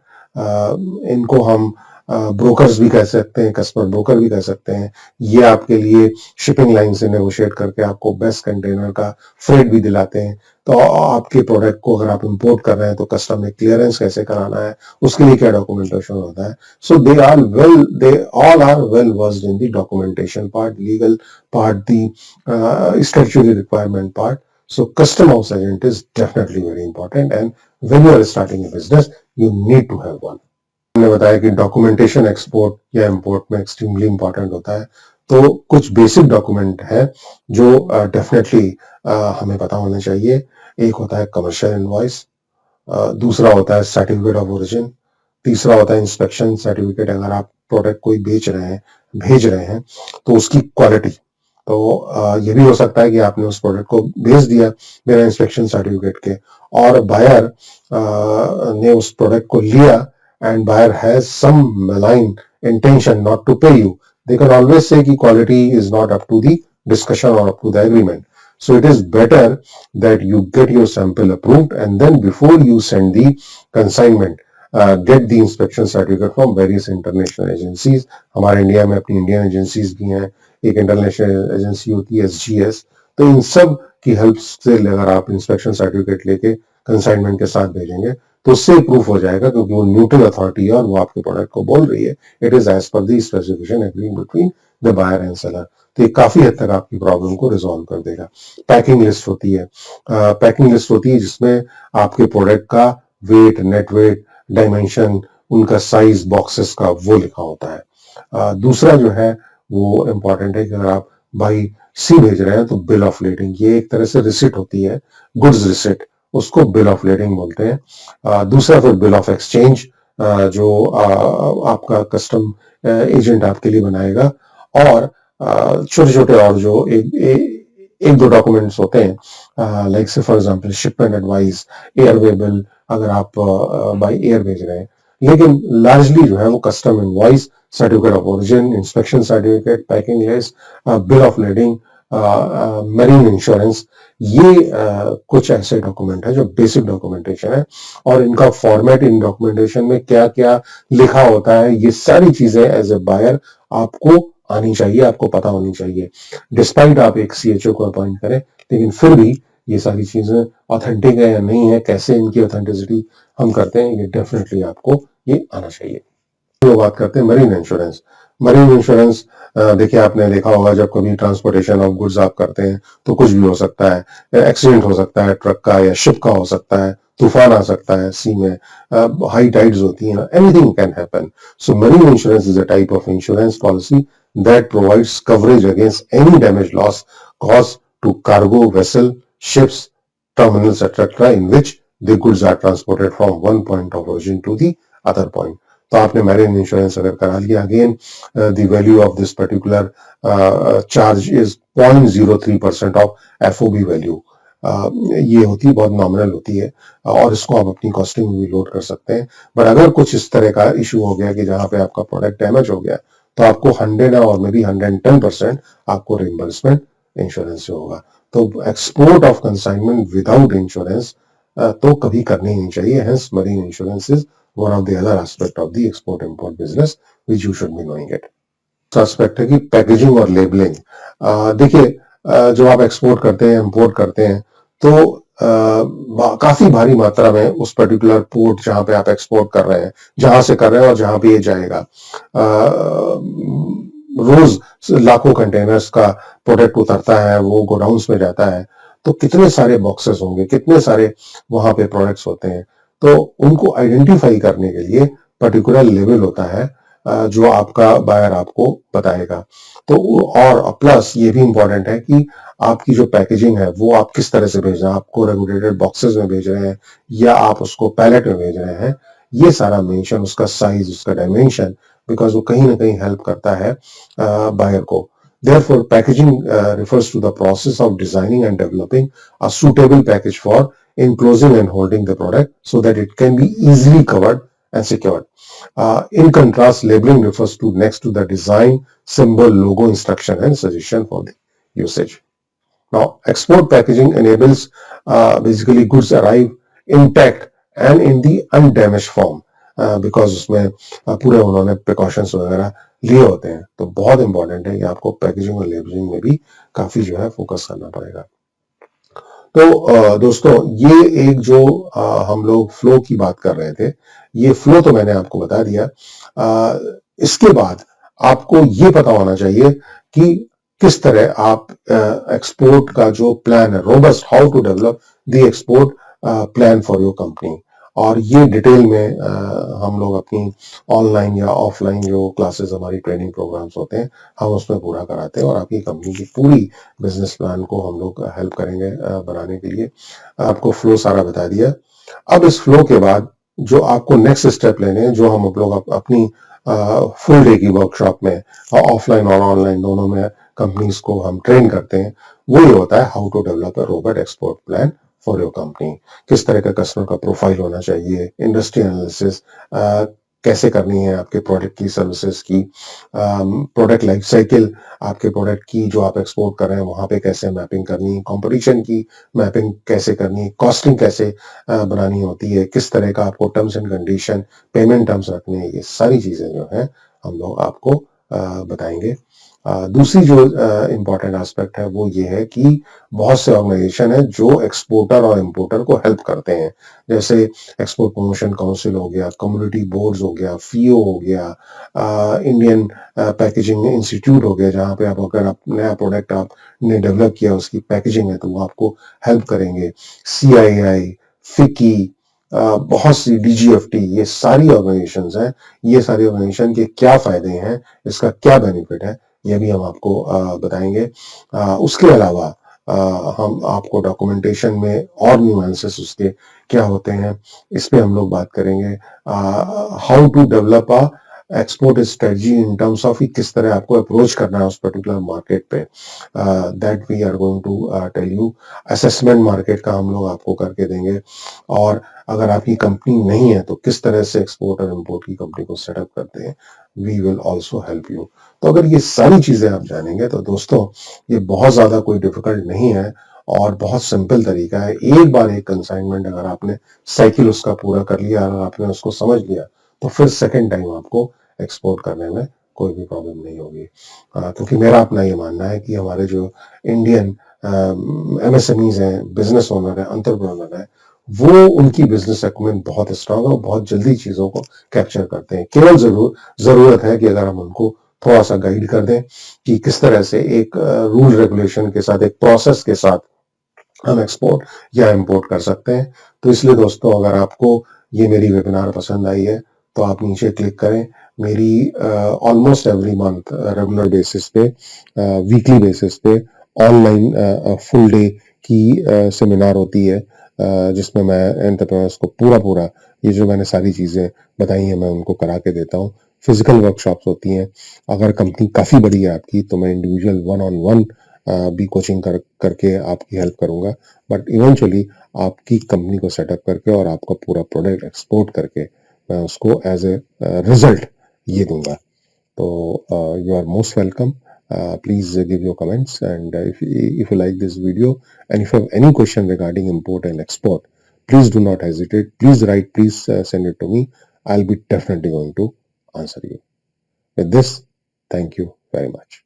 इनको हम ब्रोकर्स भी कह सकते हैं, कस्टमर ब्रोकर भी कह सकते हैं. ये आपके लिए शिपिंग लाइन से नेगोशिएट करके आपको बेस्ट कंटेनर का फ्रेट भी दिलाते हैं. तो आपके प्रोडक्ट को अगर आप इंपोर्ट कर रहे हैं तो कस्टम में क्लियरेंस कैसे कराना है, उसके लिए क्या डॉक्यूमेंटेशन होता है. So they all are well versed in the documentation part, legal part, the statutory requirement part. So custom house agent is definitely very important, and when you are starting a business, you need to have one. हमने बताया कि डॉक्यूमेंटेशन एक्सपोर्ट या इंपोर्ट में एक्सट्रीमली इंपॉर्टेंट होता है. तो कुछ बेसिक डॉक्यूमेंट है जो डेफिनेटली हमें पता होना चाहिए. एक होता है कमर्शियल इनवॉइस, दूसरा होता है सर्टिफिकेट ऑफ ओरिजिन, तीसरा होता है इंस्पेक्शन सर्टिफिकेट. अगर आप प्रोडक्ट कोई भेज रहे हैं तो उसकी क्वालिटी. तो ये भी हो सकता है कि आपने उस प्रोडक्ट को भेज दिया बिना इंस्पेक्शन सर्टिफिकेट के और बायर ने उस प्रोडक्ट को लिया and buyer has some malign intention not to pay you. They can always say कि quality is not up to the discussion or up to the agreement. So it is better that you get your sample approved and then before you send the consignment, get the inspection certificate from various international agencies. हमारे इंडिया में अपनी इंडियन एजेंसीज भी हैं, एक इंटरनेशनल एजेंसी होती है SGS. तो इन सब की हेल्प से अगर आप इंस्पेक्शन सर्टिफिकेट लेके कंसाइनमेंट के साथ भेजेंगे तो उससे प्रूफ हो जाएगा क्योंकि वो न्यूट्रल अथॉरिटी है और वो आपके प्रोडक्ट को बोल रही है it is as per the specification agreed between the buyer and seller. तो ये काफी हद तक आपकी प्रॉब्लम को रिजॉल्व कर देगा. पैकिंग लिस्ट होती है जिसमें आपके प्रोडक्ट का वेट, नेट वेट, डायमेंशन, उनका साइज, बॉक्सेस का वो लिखा होता है. दूसरा जो है वो इम्पॉर्टेंट है कि अगर आप बाई सी भेज रहे हैं तो बिल ऑफ लेडिंग, ये एक तरह से रिसिट होती है, गुड्स रिसिट, उसको बिल ऑफ लेडिंग बोलते हैं. दूसरा फिर बिल ऑफ एक्सचेंज जो आपका कस्टम एजेंट आपके लिए बनाएगा. और छोटे छोटे और जो एक दो डॉक्यूमेंट्स होते हैं लाइक से for example shipment advice, airway bill अगर आप बाय एयर भेज रहे हैं. लेकिन लार्जली जो है वो custom invoice, certificate of origin, inspection certificate, packing list, bill of lading, marine insurance, ये कुछ ऐसे डॉक्यूमेंट है जो बेसिक डॉक्यूमेंटेशन है. और इनका फॉर्मेट, इन डॉक्यूमेंटेशन में क्या क्या लिखा होता है, ये सारी चीजें एज ए बायर आपको आनी चाहिए, आपको पता होनी चाहिए. डिस्पाइट आप एक CHO को अपॉइंट करें, लेकिन फिर भी ये सारी चीजें ऑथेंटिक है या नहीं है, कैसे इनकी ऑथेंटिसिटी हम करते हैं, ये डेफिनेटली आपको ये आना चाहिए. तो बात करते हैं मरीन इंश्योरेंस. मरीन इंश्योरेंस देखिए आपने देखा होगा जब कभी ट्रांसपोर्टेशन ऑफ गुड्स आप करते हैं तो कुछ भी हो सकता है. एक्सीडेंट हो सकता है ट्रक का या शिप का हो सकता है, तूफान आ सकता है सी में, हाई टाइड्स होती हैं, anything can happen. So marine insurance is a type of insurance policy that provides coverage against any damage loss caused to cargo, vessel, ships, terminals, etc. in which the goods are transported from one point of origin to the other point. तो आपने मैरिन इंश्योरेंस अगर करा लिया, again the value of this particular charge is 0.03% of FOB value. ये होती है, बहुत नॉमिनल होती है और इसको आप अपनी कॉस्टिंग में भी लोड कर सकते हैं. बट अगर कुछ इस तरह का इशू हो गया कि जहां पे आपका प्रोडक्ट डैमेज हो गया तो आपको 100 और मे बी 110% आपको रिइंबर्समेंट इंश्योरेंस से होगा. तो export of consignment without insurance तो कभी करनी नहीं चाहिए. Hence marine insurance is one of the other aspect of the export import business which you should be knowing it. Aspect है कि पैकेजिंग और लेबलिंग. देखिए जब आप एक्सपोर्ट करते हैं, इंपोर्ट करते हैं तो काफी भारी मात्रा में उस पर्टिकुलर पोर्ट जहां पे आप एक्सपोर्ट कर रहे हैं, जहां से कर रहे हैं और जहां पे ये जाएगा, रोज लाखों कंटेनर्स का प्रोडक्ट उतरता है, वो गोडाउन्स में जाता है. तो कितने सारे बॉक्सेस होंगे, कितने सारे वहां पे प्रोडक्ट्स होते हैं. तो उनको आइडेंटिफाई करने के लिए पर्टिकुलर लेवल होता है जो आपका बायर आपको बताएगा. तो और प्लस ये भी इंपॉर्टेंट है कि आपकी जो पैकेजिंग है वो आप किस तरह से भेज रहे हैं. आपको रेगुलेटेड बॉक्सेस में भेज रहे हैं या आप उसको पैलेट में भेज रहे हैं, ये सारा मेंशन, उसका साइज, उसका डायमेंशन, बिकॉज वो कहीं ना कहीं हेल्प करता है बायर को. Therefore, packaging refers to the process of designing and developing a suitable package for enclosing and holding the product so that it can be easily covered and secured. In contrast, labeling refers to next to the design, symbol, logo, instruction, and suggestion for the usage. Now, export packaging enables basically goods arrive intact and in the undamaged form, because उसमें पूरे उन्होंने प्रिकॉशंस वगैरह लिए होते हैं. तो बहुत इंपॉर्टेंट है कि आपको पैकेजिंग और लेबलिंग में भी काफी जो है फोकस करना पड़ेगा. तो दोस्तों, ये एक जो हम लोग फ्लो की बात कर रहे थे, ये फ्लो तो मैंने आपको बता दिया. इसके बाद आपको ये पता होना चाहिए कि किस तरह आप एक्सपोर्ट का जो प्लान है, robust, how to develop the export plan for your company. और ये डिटेल में हम लोग अपनी ऑनलाइन या ऑफलाइन जो क्लासेस, हमारी ट्रेनिंग प्रोग्राम्स होते हैं, हम उसमें पूरा कराते हैं और आपकी कंपनी की पूरी बिजनेस प्लान को हम लोग हेल्प करेंगे बनाने के लिए. आपको फ्लो सारा बता दिया. अब इस फ्लो के बाद जो आपको नेक्स्ट स्टेप लेने हैं, जो हम लोग अपनी फुल डे की वर्कशॉप में ऑफलाइन और ऑनलाइन दोनों में कंपनीज को हम ट्रेन करते हैं, वो ये होता है how to develop a robot export plan for your company. किस तरह का कस्टमर का प्रोफाइल होना चाहिए, इंडस्ट्री एनालिसिस कैसे करनी है आपके प्रोडक्ट की, सर्विसेज की, प्रोडक्ट लाइफ साइकिल, आपके प्रोडक्ट की जो आप एक्सपोर्ट कर रहे हैं वहां पे कैसे मैपिंग करनी है, कंपटीशन की मैपिंग कैसे करनी है, कॉस्टिंग कैसे बनानी होती है, किस तरह का आपको terms and condition, payment terms रखने हैं, ये सारी चीजें जो है हम लोग आपको बताएंगे. दूसरी जो इम्पोर्टेंट एस्पेक्ट है वो ये है कि बहुत से ऑर्गेनाइजेशन है जो एक्सपोर्टर और इम्पोर्टर को हेल्प करते हैं. जैसे एक्सपोर्ट प्रमोशन काउंसिल हो गया, कम्युनिटी बोर्ड्स हो गया, फीओ हो गया, इंडियन पैकेजिंग इंस्टीट्यूट हो गया, जहाँ पे आप अगर आप नया प्रोडक्ट आपने डेवलप किया उसकी पैकेजिंग है तो वो आपको हेल्प करेंगे. CII, फिकी, बहुत सी DGFT, ये सारी ऑर्गेनाइजेशंस हैं. ये सारी ऑर्गेनाइजेशन के क्या फायदे हैं, इसका क्या बेनिफिट है, ये भी हम आपको बताएंगे. उसके अलावा हम आपको डॉक्यूमेंटेशन में और न्यूएंसेस उसके क्या होते हैं, इस पे हम लोग बात करेंगे. How to develop a export strategy in terms of किस तरह आपको अप्रोच करना है उस पर्टिकुलर मार्केट पे, that we are going to tell you. Assessment market का हम लोग आपको करके देंगे. और अगर आपकी कंपनी नहीं है तो किस तरह से एक्सपोर्ट और इम्पोर्ट की कंपनी को सेटअप करते हैं, we will also help you. तो अगर ये सारी चीजें आप जानेंगे तो दोस्तों, ये बहुत ज्यादा कोई डिफिकल्ट नहीं है और बहुत सिंपल तरीका है. एक बार एक कंसाइनमेंट अगर आपने साइकिल उसका पूरा कर लिया, अगर आपने उसको समझ लिया, तो फिर सेकेंड टाइम आपको एक्सपोर्ट करने में कोई भी प्रॉब्लम नहीं होगी. क्योंकि मेरा अपना ये मानना है कि हमारे जो इंडियन MSMEs हैं, बिजनेस ओनर है, एंटरप्रेन्योर है, वो उनकी बिजनेस एक्मेंट बहुत स्ट्रांग है और बहुत जल्दी चीजों को कैप्चर करते हैं. केवल जरूरत है कि अगर हम उनको थोड़ा सा गाइड कर दें कि किस तरह से एक रूल रेगुलेशन के साथ, एक प्रोसेस के साथ हम एक्सपोर्ट या इंपोर्ट कर सकते हैं. तो इसलिए दोस्तों, अगर आपको ये मेरी वेबिनार पसंद आई है तो आप नीचे क्लिक करें. मेरी almost every month regular basis पे, वीकली बेसिस पे ऑनलाइन फुल डे की सेमिनार होती है, जिसमें मैं एंटरप्रेन्योर्स को पूरा ये जो मैंने सारी चीजें बताई हैं मैं उनको करा के देता हूँ. फिजिकल वर्कशॉप्स होती हैं. अगर कंपनी काफी बड़ी है आपकी तो मैं इंडिविजुअल 1-on-1 भी कोचिंग करके आपकी हेल्प करूंगा. बट इवेंचुअली आपकी कंपनी को सेटअप करके और आपका पूरा प्रोडक्ट एक्सपोर्ट करके मैं उसको एज ए रिजल्ट ये दूंगा. तो you are most welcome. Please give your comments, and if you like this video and if you have any question regarding import and export, please do not hesitate. Please write, please send it to me. I'll be definitely going to answer you. With this, thank you very much.